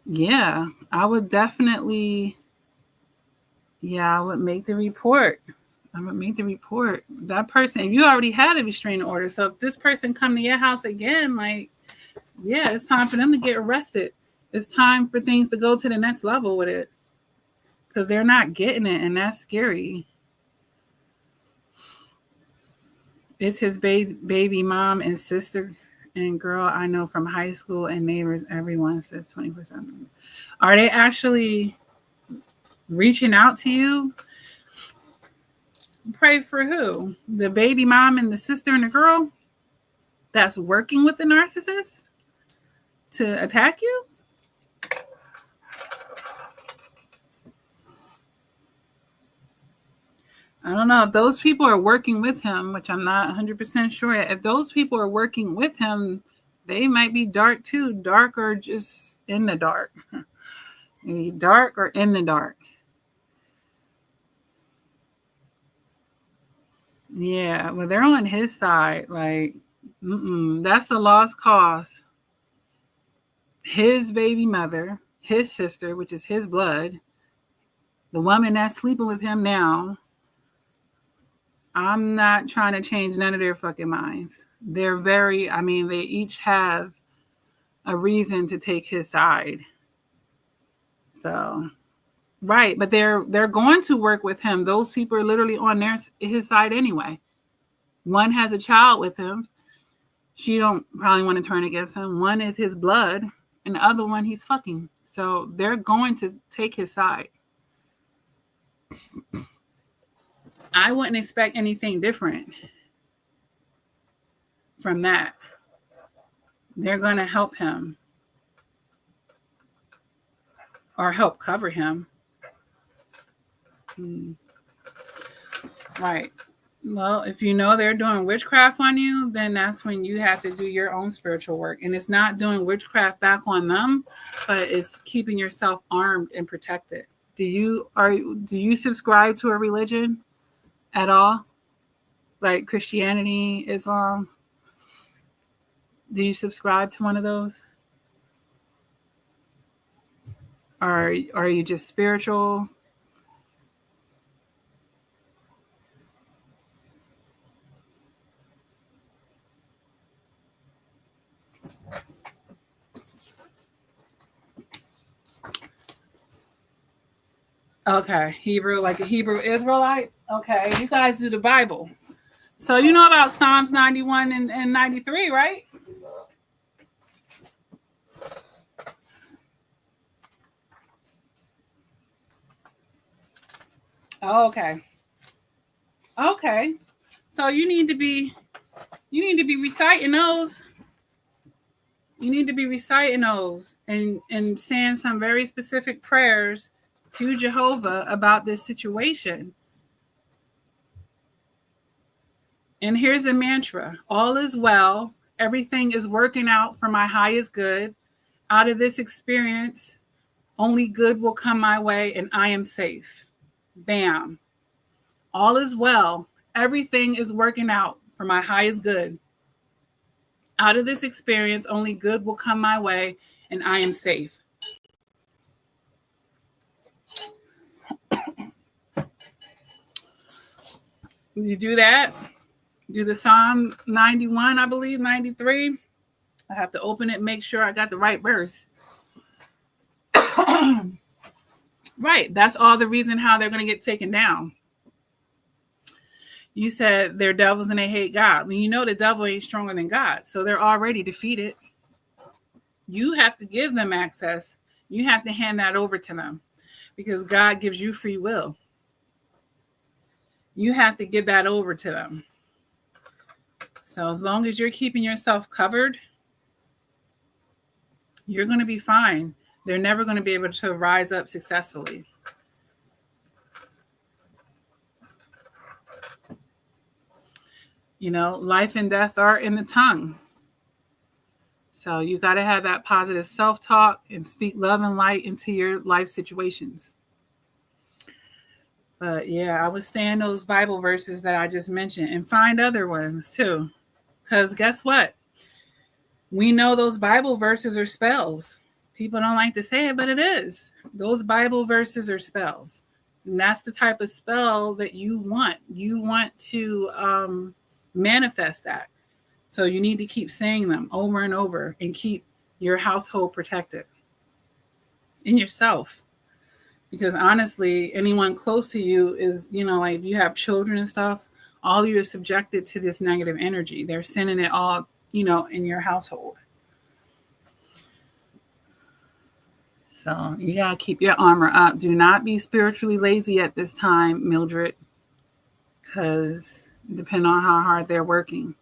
Yeah, I would definitely, I would make the report. That person, if you already had a restraining order, so if this person come to your house again, like, yeah, it's time for them to get arrested. It's time for things to go to the next level with it. Because they're not getting it, and that's scary. It's his baby mom and sister and girl I know from high school and neighbors. Everyone says 20%. Are they actually reaching out to you? Pray for who? The baby mom and the sister and the girl that's working with the narcissist to attack you? I don't know if those people are working with him, which I'm not 100% sure. If those people are working with him, they might be dark too. Dark or just in the dark. Maybe dark or in the dark. Yeah, well, they're on his side. Like, that's a lost cause. His baby mother, his sister, which is his blood, the woman that's sleeping with him now, I'm not trying to change none of their fucking minds. They each have a reason to take his side. So, right. But they're going to work with him. Those people are literally on his side anyway. One has a child with him. She don't probably want to turn against him. One is his blood and the other one he's fucking. So they're going to take his side. I wouldn't expect anything different from that. They're going to help him or help cover him. Right. Well, if you know they're doing witchcraft on you, then that's when you have to do your own spiritual work. And it's not doing witchcraft back on them, but it's keeping yourself armed and protected. Do you subscribe to a religion at all? Like Christianity, Islam? Do you subscribe to one of those? Are you just spiritual? Okay, Hebrew, like a Hebrew Israelite? Okay, you guys do the Bible. So you know about Psalms 91 and 93, right? Oh, okay. Okay. So you need to be reciting those. You need to be reciting those and saying some very specific prayers to Jehovah about this situation. And here's a mantra. All is well. Everything is working out for my highest good. Out of this experience, only good will come my way and I am safe. Bam. All is well. Everything is working out for my highest good. Out of this experience, only good will come my way, and I am safe. You do that, do the Psalm 91, I believe, 93. I have to open it, make sure I got the right verse. Right, that's all the reason how they're going to get taken down. You said they're devils and they hate God. Well, you know the devil ain't stronger than God, so they're already defeated. You have to give them access. You have to hand that over to them because God gives you free will. You have to give that over to them. So as long as you're keeping yourself covered, you're going to be fine. They're never going to be able to rise up successfully. You know, life and death are in the tongue. So you got to have that positive self-talk and speak love and light into your life situations. But yeah, I would stay in those Bible verses that I just mentioned and find other ones too. Because guess what? We know those Bible verses are spells. People don't like to say it, but it is. Those Bible verses are spells. And that's the type of spell that you want. You want to manifest that. So you need to keep saying them over and over and keep your household protected and yourself. Because honestly, anyone close to you is, you know, like if you have children and stuff, all of you are subjected to this negative energy. They're sending it all, you know, in your household. So you got to keep your armor up. Do not be spiritually lazy at this time, Mildred, because depending on how hard they're working.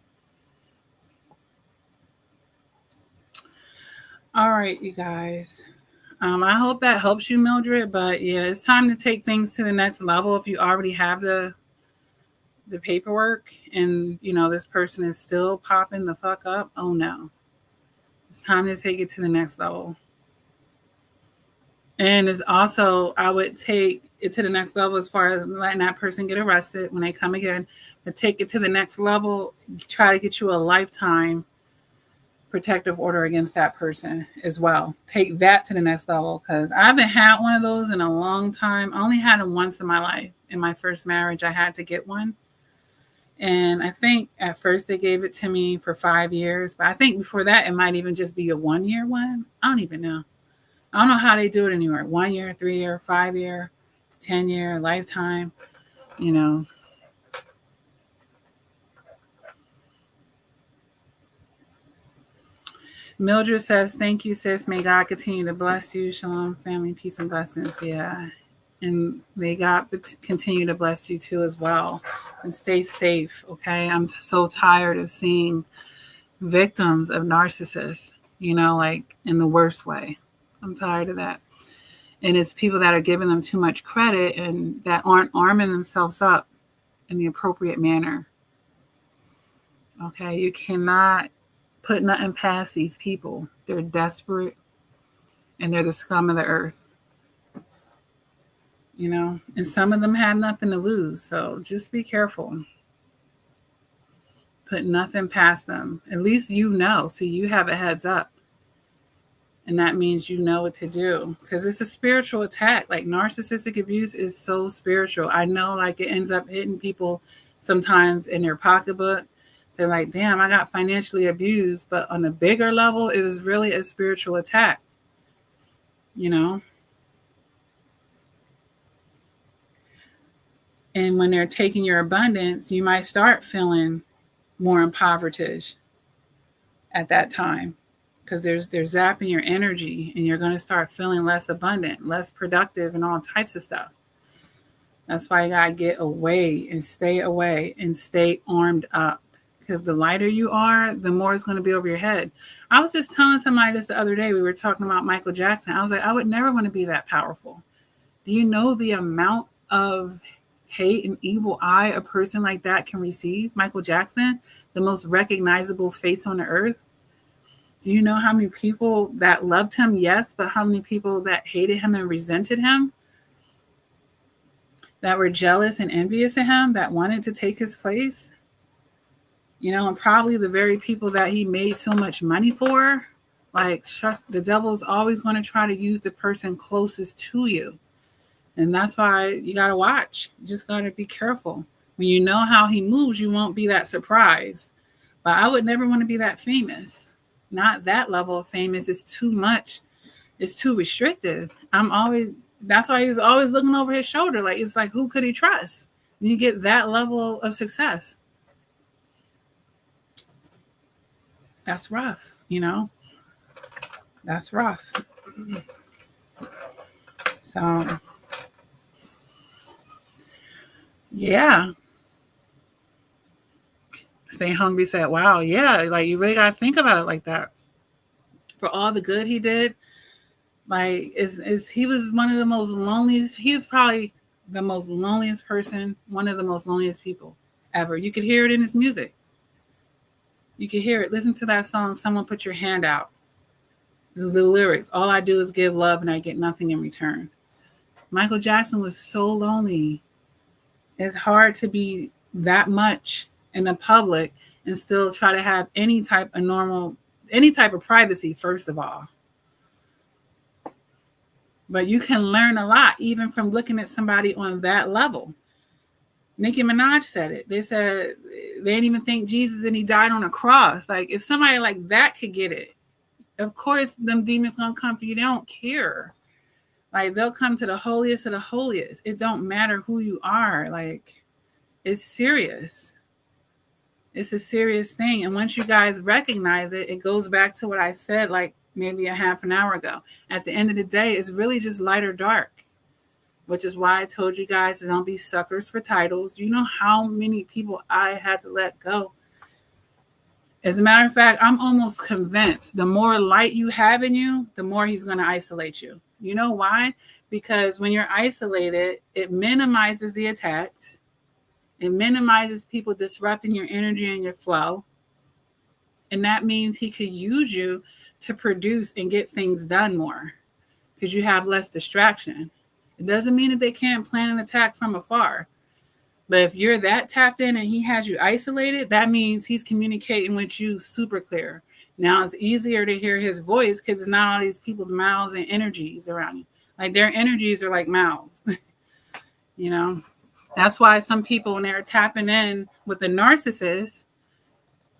All right, you guys. I hope that helps you, Mildred. But yeah, it's time to take things to the next level. If you already have the paperwork and, you know, this person is still popping the fuck up, oh no. It's time to take it to the next level. And it's also, I would take it to the next level as far as letting that person get arrested when they come again. But take it to the next level, try to get you a lifetime protective order against that person as well. Take that to the next level, because I haven't had one of those in a long time. I only had them once in my life. In my first marriage, I had to get one. And I think at first they gave it to me for 5 years. But I think before that, it might even just be a 1 year one. I don't even know. I don't know how they do it anywhere. 1 year, 3 year, 5 year, 10 year, lifetime, you know. Mildred says, thank you, sis. May God continue to bless you. Shalom, family, peace and blessings. Yeah. And may God continue to bless you too as well. And stay safe, okay? I'm so tired of seeing victims of narcissists, you know, like in the worst way. I'm tired of that. And it's people that are giving them too much credit and that aren't arming themselves up in the appropriate manner. Okay? You cannot put nothing past these people. They're desperate and they're the scum of the earth. You know, and some of them have nothing to lose. So just be careful. Put nothing past them. At least you know. So you have a heads up. And that means you know what to do. Because it's a spiritual attack. Like narcissistic abuse is so spiritual. I know like it ends up hitting people sometimes in their pocketbook. They're like, damn, I got financially abused. But on a bigger level, it was really a spiritual attack. You know? And when they're taking your abundance, you might start feeling more impoverished at that time. Because they're zapping your energy and you're going to start feeling less abundant, less productive, and all types of stuff. That's why you got to get away and stay armed up. Because the lighter you are, the more it's going to be over your head. I was just telling somebody this the other day. We were talking about Michael Jackson. I was like, I would never want to be that powerful. Do you know the amount of hate and evil eye a person like that can receive? Michael Jackson, the most recognizable face on the earth. Do you know how many people that loved him? Yes, but how many people that hated him and resented him? That were jealous and envious of him, that wanted to take his place? And probably the very people that he made so much money for, like, trust, the devil's always going to try to use the person closest to you. And that's why you got to watch. You just got to be careful. When you know how he moves, you won't be that surprised. But I would never want to be that famous. Not that level of famous. It's too much. It's too restrictive. That's why he's always looking over his shoulder. Like, it's like, who could he trust? When you get that level of success. That's rough, That's rough. So, yeah. Stay hungry said, wow, yeah, like, you really got to think about it like that. For all the good he did, like, he was one of the most loneliest. He was probably the most loneliest person, one of the most loneliest people ever. You could hear it in his music. You could hear it. Listen to that song, Someone Put Your Hand Out. The lyrics, all I do is give love and I get nothing in return. Michael Jackson was so lonely. It's hard to be that much in the public and still try to have any type of privacy, first of all. But you can learn a lot even from looking at somebody on that level. Nicki Minaj said it. They said they didn't even think Jesus and he died on a cross. Like, if somebody like that could get it, of course them demons gonna come for you. They don't care. Like, they'll come to the holiest of the holiest. It don't matter who you are. Like, it's serious. It's a serious thing. And once you guys recognize it, it goes back to what I said, like, maybe a half an hour ago. At the end of the day, it's really just light or dark. Which is why I told you guys to don't be suckers for titles. Do you know how many people I had to let go? As a matter of fact, I'm almost convinced the more light you have in you, the more he's going to isolate you. You know why? Because when you're isolated, it minimizes the attacks. It minimizes people disrupting your energy and your flow. And that means he could use you to produce and get things done more because you have less distraction. It doesn't mean that they can't plan an attack from afar. But if you're that tapped in and he has you isolated, that means he's communicating with you super clear. Now it's easier to hear his voice because it's not all these people's mouths and energies around you. Like, their energies are like mouths. That's why some people, when they're tapping in with a narcissist,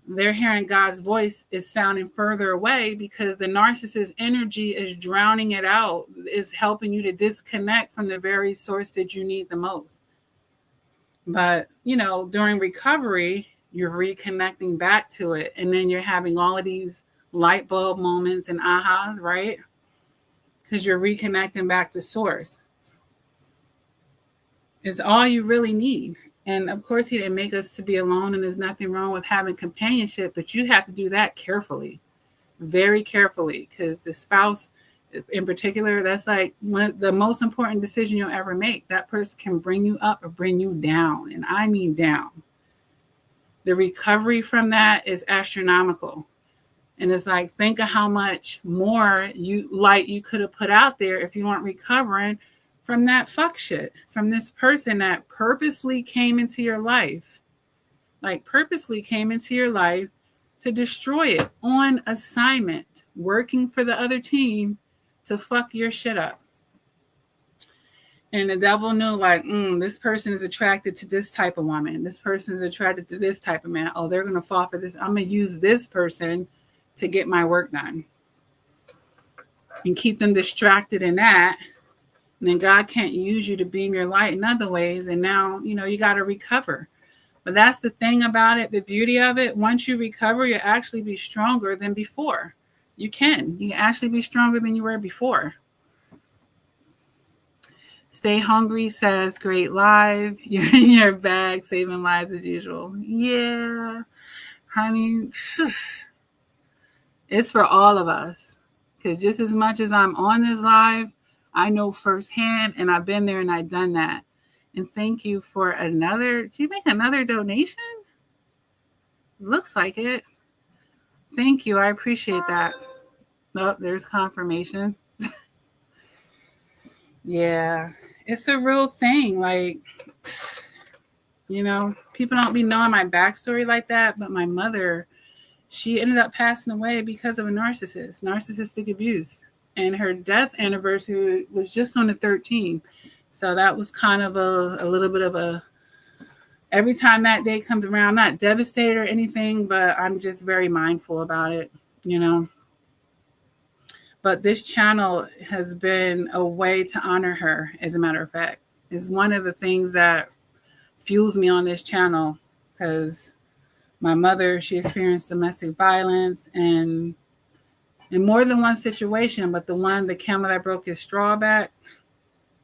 they're hearing God's voice is sounding further away because the narcissist energy is drowning it out, is helping you to disconnect from the very source that you need the most. But, during recovery, you're reconnecting back to it. And then you're having all of these light bulb moments and ahas, right? Because you're reconnecting back to source. It's all you really need. And of course, he didn't make us to be alone, and there's nothing wrong with having companionship, but you have to do that carefully, very carefully, because the spouse in particular, that's like the most important decision you'll ever make. That person can bring you up or bring you down, and I mean down. The recovery from that is astronomical. And it's like, think of how much more light you could have put out there if you weren't recovering from that fuck shit, from this person that purposely came into your life, to destroy it on assignment, working for the other team to fuck your shit up. And the devil knew, like, this person is attracted to this type of woman. This person is attracted to this type of man. Oh, they're going to fall for this. I'm going to use this person to get my work done and keep them distracted in that. And then God can't use you to beam your light in other ways. And now, you got to recover. But that's the thing about it. The beauty of it, once you recover, you'll actually be stronger than before. You can actually be stronger than you were before. Stay Hungry says, great live. You're in your bag, saving lives as usual. Yeah. Honey, it's for all of us. Because just as much as I'm on this live, I know firsthand, and I've been there and I've done that. And thank you for another. Did you make another donation? Looks like it. Thank you. I appreciate that. Nope, there's confirmation. Yeah, it's a real thing. Like, You know, people don't be knowing my backstory like that, but my mother, she ended up passing away because of a narcissistic abuse. And her death anniversary was just on the 13th. So that was kind of a little bit of a, every time that day comes around, I'm not devastated or anything, but I'm just very mindful about it, you know. But this channel has been a way to honor her, as a matter of fact. It's one of the things that fuels me on this channel, because my mother, she experienced domestic violence, and in more than one situation, but the camel that broke his straw back,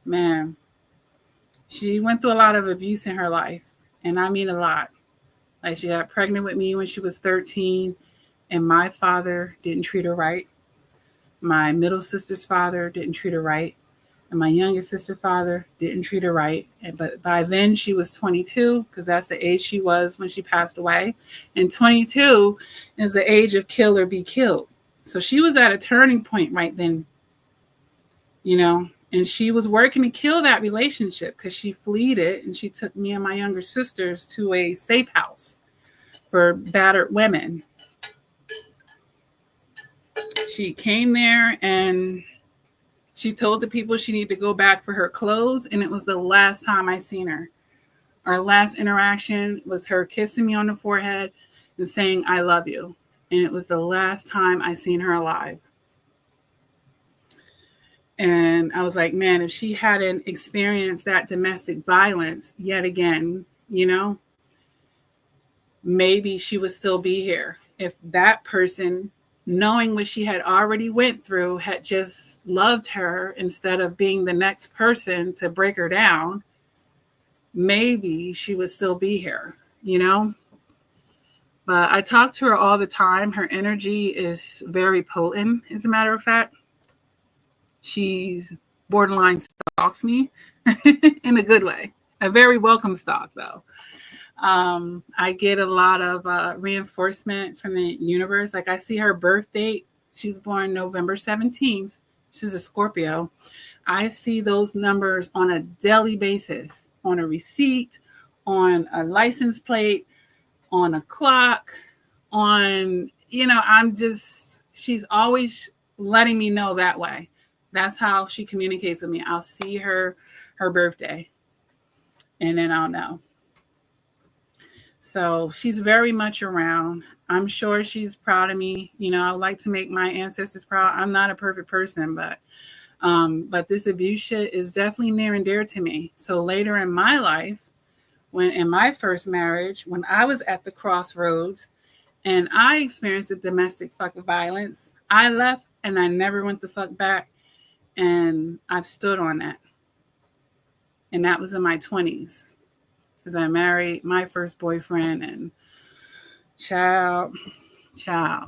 man, she went through a lot of abuse in her life. And I mean a lot. Like, she got pregnant with me when she was 13, and my father didn't treat her right. My middle sister's father didn't treat her right. And my youngest sister's father didn't treat her right. But by then she was 22, because that's the age she was when she passed away. And 22 is the age of kill or be killed. So she was at a turning point right then, you know, and she was working to kill that relationship, because she fled it, and she took me and my younger sisters to a safe house for battered women. She came there and she told the people she needed to go back for her clothes, and it was the last time I seen her. Our last interaction was her kissing me on the forehead and saying, "I love you." And it was the last time I seen her alive. And I was like, man, if she hadn't experienced that domestic violence yet again, you know, maybe she would still be here. If that person, knowing what she had already went through, had just loved her instead of being the next person to break her down, maybe she would still be here, you know? But I talk to her all the time. Her energy is very potent, as a matter of fact. She's borderline stalks me in a good way. A very welcome stalk, though. I get a lot of reinforcement from the universe. Like, I see her birth date. She was born November 17th. She's a Scorpio. I see those numbers on a daily basis, on a receipt, on a license plate, on a clock, on, you know, she's always letting me know that way. That's how she communicates with me. I'll see her birthday, and then I'll know. So she's very much around. I'm sure she's proud of me. You know, I would like to make my ancestors proud. I'm not a perfect person, but this abuse shit is definitely near and dear to me. So later in my life, when in my first marriage, when I was at the crossroads and I experienced the domestic fucking violence, I left and I never went the fuck back. And I've stood on that. And that was in my 20s. Because I married my first boyfriend, and child. Yeah,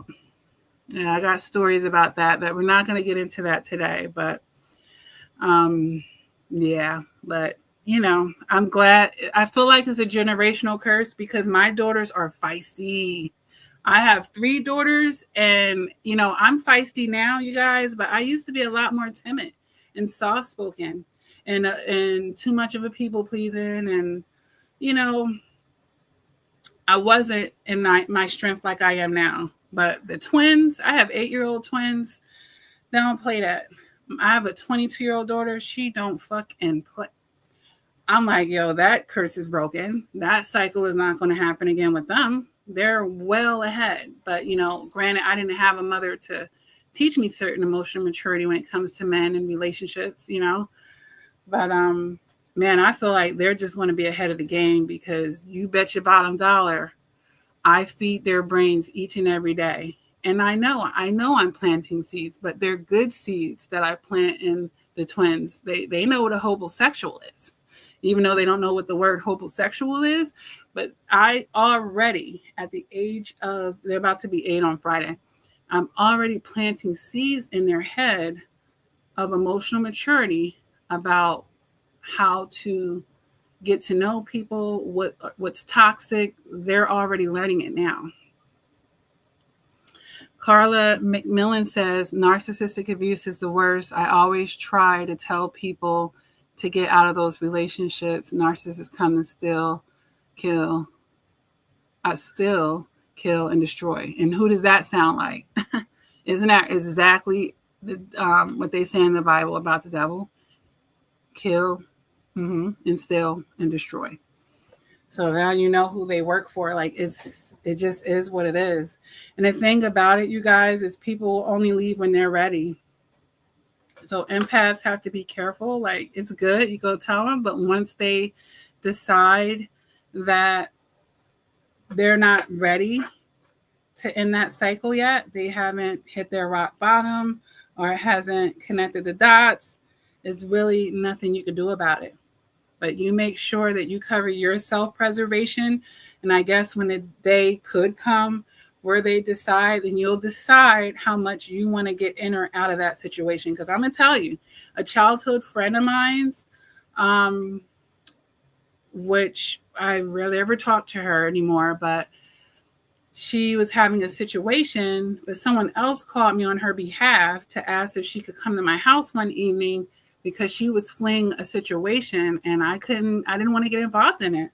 I got stories about that we're not going to get into that today. But, yeah. But, you know, I'm glad. I feel like it's a generational curse, because my daughters are feisty. I have 3 daughters, and, you know, I'm feisty now, you guys, but I used to be a lot more timid and soft-spoken and too much of a people-pleasing. And, you know, I wasn't in my strength like I am now. But the twins, I have 8-year-old twins. They don't play that. I have a 22-year-old daughter. She don't fucking play. I'm like, yo, that curse is broken. That cycle is not going to happen again with them. They're well ahead. But, you know, granted, I didn't have a mother to teach me certain emotional maturity when it comes to men and relationships, you know. But, man, I feel like they're just going to be ahead of the game, because you bet your bottom dollar I feed their brains each and every day. And I know I'm planting seeds, but they're good seeds that I plant in the twins. They know what a homosexual is, even though they don't know what the word homosexual is. But I already, at the age of, they're about to be 8 on Friday, I'm already planting seeds in their head of emotional maturity about how to get to know people, what's toxic. They're already learning it now. Carla McMillan says, narcissistic abuse is the worst. I always try to tell people to get out of those relationships. Narcissists come to steal kill, steal, kill, and destroy. And who does that sound like? Isn't that exactly what they say in the Bible about the devil? Kill, and steal, and destroy. So now you know who they work for. Like it just is what it is. And the thing about it, you guys, is people will only leave when they're ready. So empaths have to be careful. Like, it's good, you go tell them, but once they decide that they're not ready to end that cycle yet, they haven't hit their rock bottom or it hasn't connected the dots, there's really nothing you can do about it. But you make sure that you cover your self-preservation. And I guess when the day could come where they decide, then you'll decide how much you want to get in or out of that situation. Because I'm going to tell you, a childhood friend of mine's, which I rarely ever talk to her anymore, but she was having a situation, but someone else called me on her behalf to ask if she could come to my house one evening because she was fleeing a situation and I didn't want to get involved in it.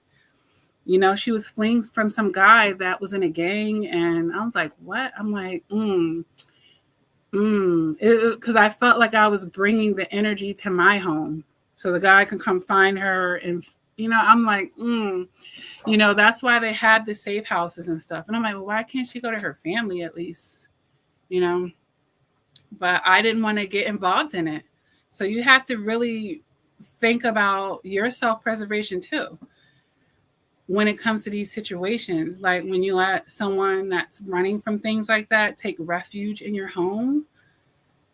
You know, she was fleeing from some guy that was in a gang, and I was like, what? I'm like, because I felt like I was bringing the energy to my home so the guy can come find her. And, you know, I'm like, you know, that's why they have the safe houses and stuff. And I'm like, well, why can't she go to her family at least? You know, but I didn't want to get involved in it. So you have to really think about your self-preservation too when it comes to these situations. Like when you let someone that's running from things like that take refuge in your home,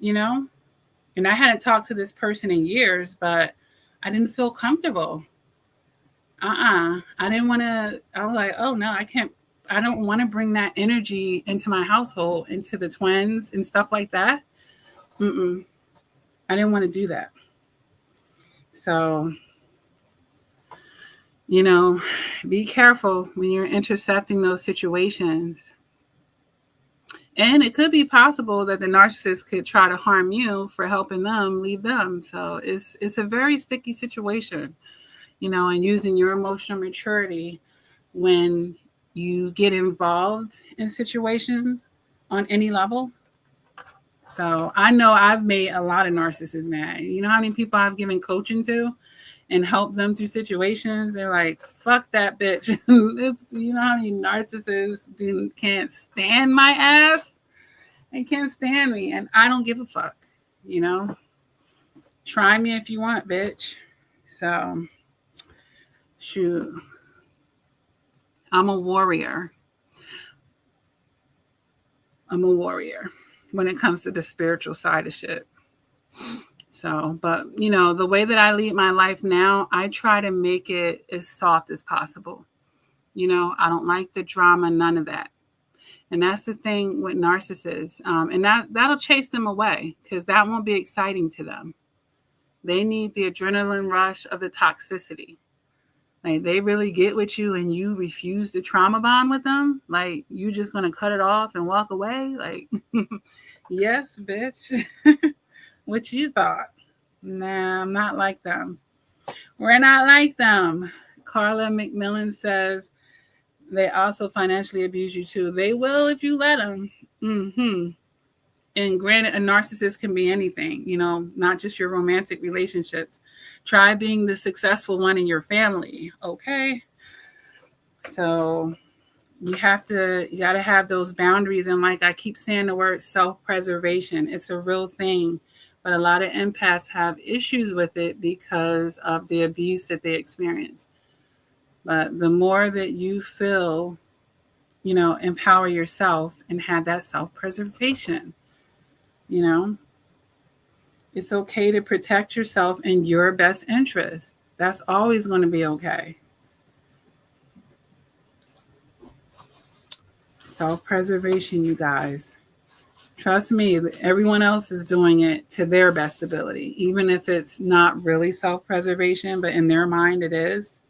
you know, and I hadn't talked to this person in years, but I didn't feel comfortable. I didn't want to, I was like, oh no, I don't want to bring that energy into my household, into the twins and stuff like that. I didn't want to do that. So, you know, be careful when you're intercepting those situations. And it could be possible that the narcissist could try to harm you for helping them leave them. So it's a very sticky situation, you know, and using your emotional maturity when you get involved in situations on any level. So I know I've made a lot of narcissists mad. You know how many people I've given coaching to and helped them through situations? They're like, fuck that bitch. You know how many narcissists can't stand my ass? They can't stand me. And I don't give a fuck, you know? Try me if you want, bitch. So, shoot. I'm a warrior. When it comes to the spiritual side of shit. So, but you know, the way that I lead my life now, I try to make it as soft as possible. You know, I don't like the drama, none of that. And that's the thing with narcissists. And that'll chase them away because that won't be exciting to them. They need the adrenaline rush of the toxicity. Like, they really get with you and you refuse to trauma bond with them. Like, you just going to cut it off and walk away? Like, yes, bitch. What you thought? Nah, I'm not like them. We're not like them. Carla McMillan says they also financially abuse you too. They will if you let them. And granted, a narcissist can be anything, you know, not just your romantic relationships. Try being the successful one in your family, okay? So you got to have those boundaries. And like I keep saying the word self-preservation, it's a real thing. But a lot of empaths have issues with it because of the abuse that they experience. But the more that you feel, you know, empower yourself and have that self-preservation, you know, it's okay to protect yourself in your best interest. That's always going to be okay. Self-preservation, you guys. Trust me, everyone else is doing it to their best ability, even if it's not really self-preservation, but in their mind it is.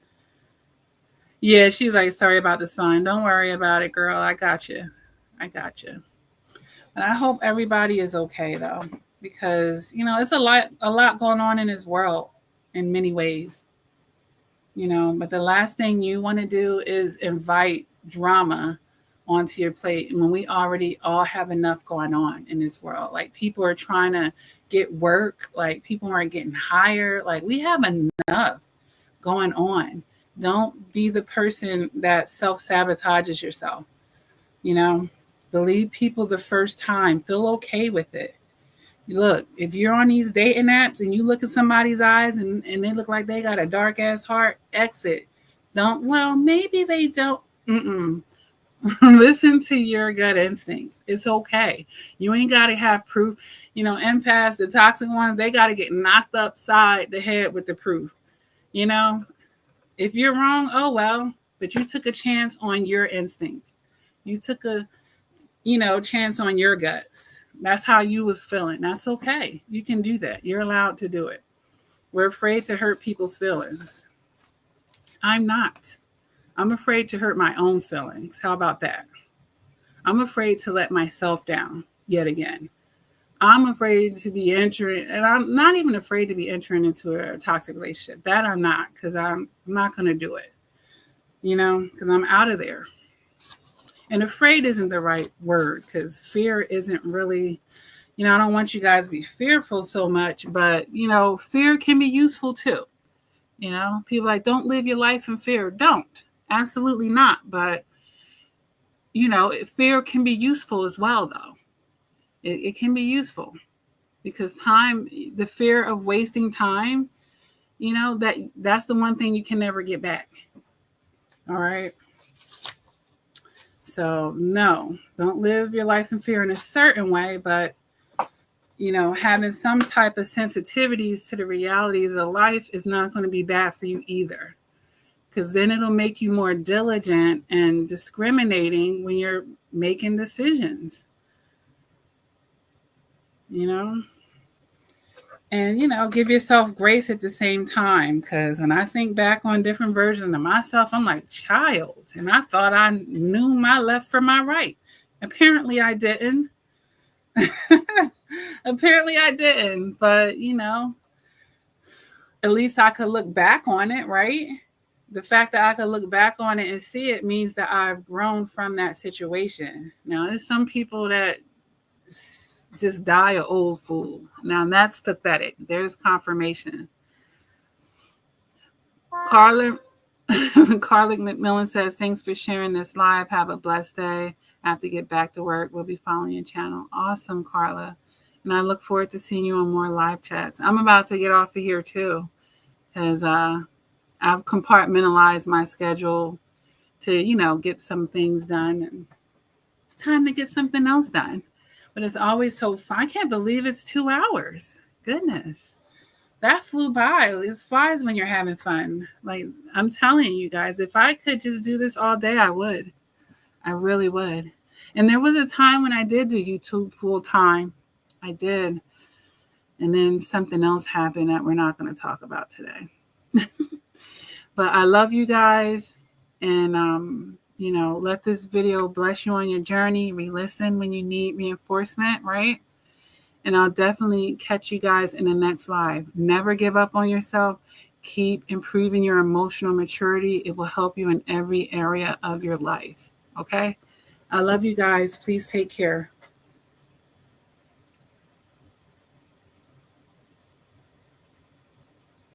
Yeah, she's like, sorry about the spine. Don't worry about it, girl. I got you. And I hope everybody is okay, though, because, you know, it's a lot going on in this world in many ways. But the last thing you want to do is invite drama onto your plate when we already all have enough going on in this world. Like, people are trying to get work, like people aren't getting hired. Like, we have enough going on. Don't be the person that self-sabotages yourself. Believe people the first time. Feel okay with it. Look, if you're on these dating apps and you look at somebody's eyes and they look like they got a dark ass heart, exit. Maybe they don't. Listen to your gut instincts. It's okay. You ain't got to have proof. Empaths, the toxic ones, they got to get knocked upside the head with the proof. If you're wrong, oh well, but you took a chance on your instincts. You took a, chance on your guts. That's how you was feeling. That's okay. You can do that. You're allowed to do it. We're afraid to hurt people's feelings. I'm not. I'm afraid to hurt my own feelings. How about that? I'm afraid to let myself down yet again. I'm afraid to be entering, and I'm not even afraid to be entering into a toxic relationship. That I'm not, because I'm not going to do it, because I'm out of there. And afraid isn't the right word, because fear isn't really, I don't want you guys to be fearful so much, but, fear can be useful too. People like, don't live your life in fear. Don't. Absolutely not. But, fear can be useful as well, though. It can be useful because the fear of wasting time, that's the one thing you can never get back. All right. So no, don't live your life in fear in a certain way, but, having some type of sensitivities to the realities of life is not going to be bad for you either. Because then it'll make you more diligent and discriminating when you're making decisions. And, give yourself grace at the same time. Because when I think back on different versions of myself, I'm like, child. And I thought I knew my left from my right. Apparently I didn't. Apparently I didn't. But, at least I could look back on it, right? The fact that I could look back on it and see it means that I've grown from that situation. Now, there's some people that just die an old fool. Now, that's pathetic. There's confirmation. Carla McMillan says, thanks for sharing this live. Have a blessed day. I have to get back to work. We'll be following your channel. Awesome, Carla. And I look forward to seeing you on more live chats. I'm about to get off of here, too, because I've compartmentalized my schedule to, get some things done. And it's time to get something else done. But it's always so fun. I can't believe it's 2 hours. Goodness. That flew by. It flies when you're having fun. Like, I'm telling you guys, if I could just do this all day, I would. I really would. And there was a time when I did do YouTube full time. I did. And then something else happened that we're not going to talk about today. But I love you guys. And, let this video bless you on your journey. Re-listen when you need reinforcement, right? And I'll definitely catch you guys in the next live. Never give up on yourself. Keep improving your emotional maturity. It will help you in every area of your life. Okay? I love you guys. Please take care.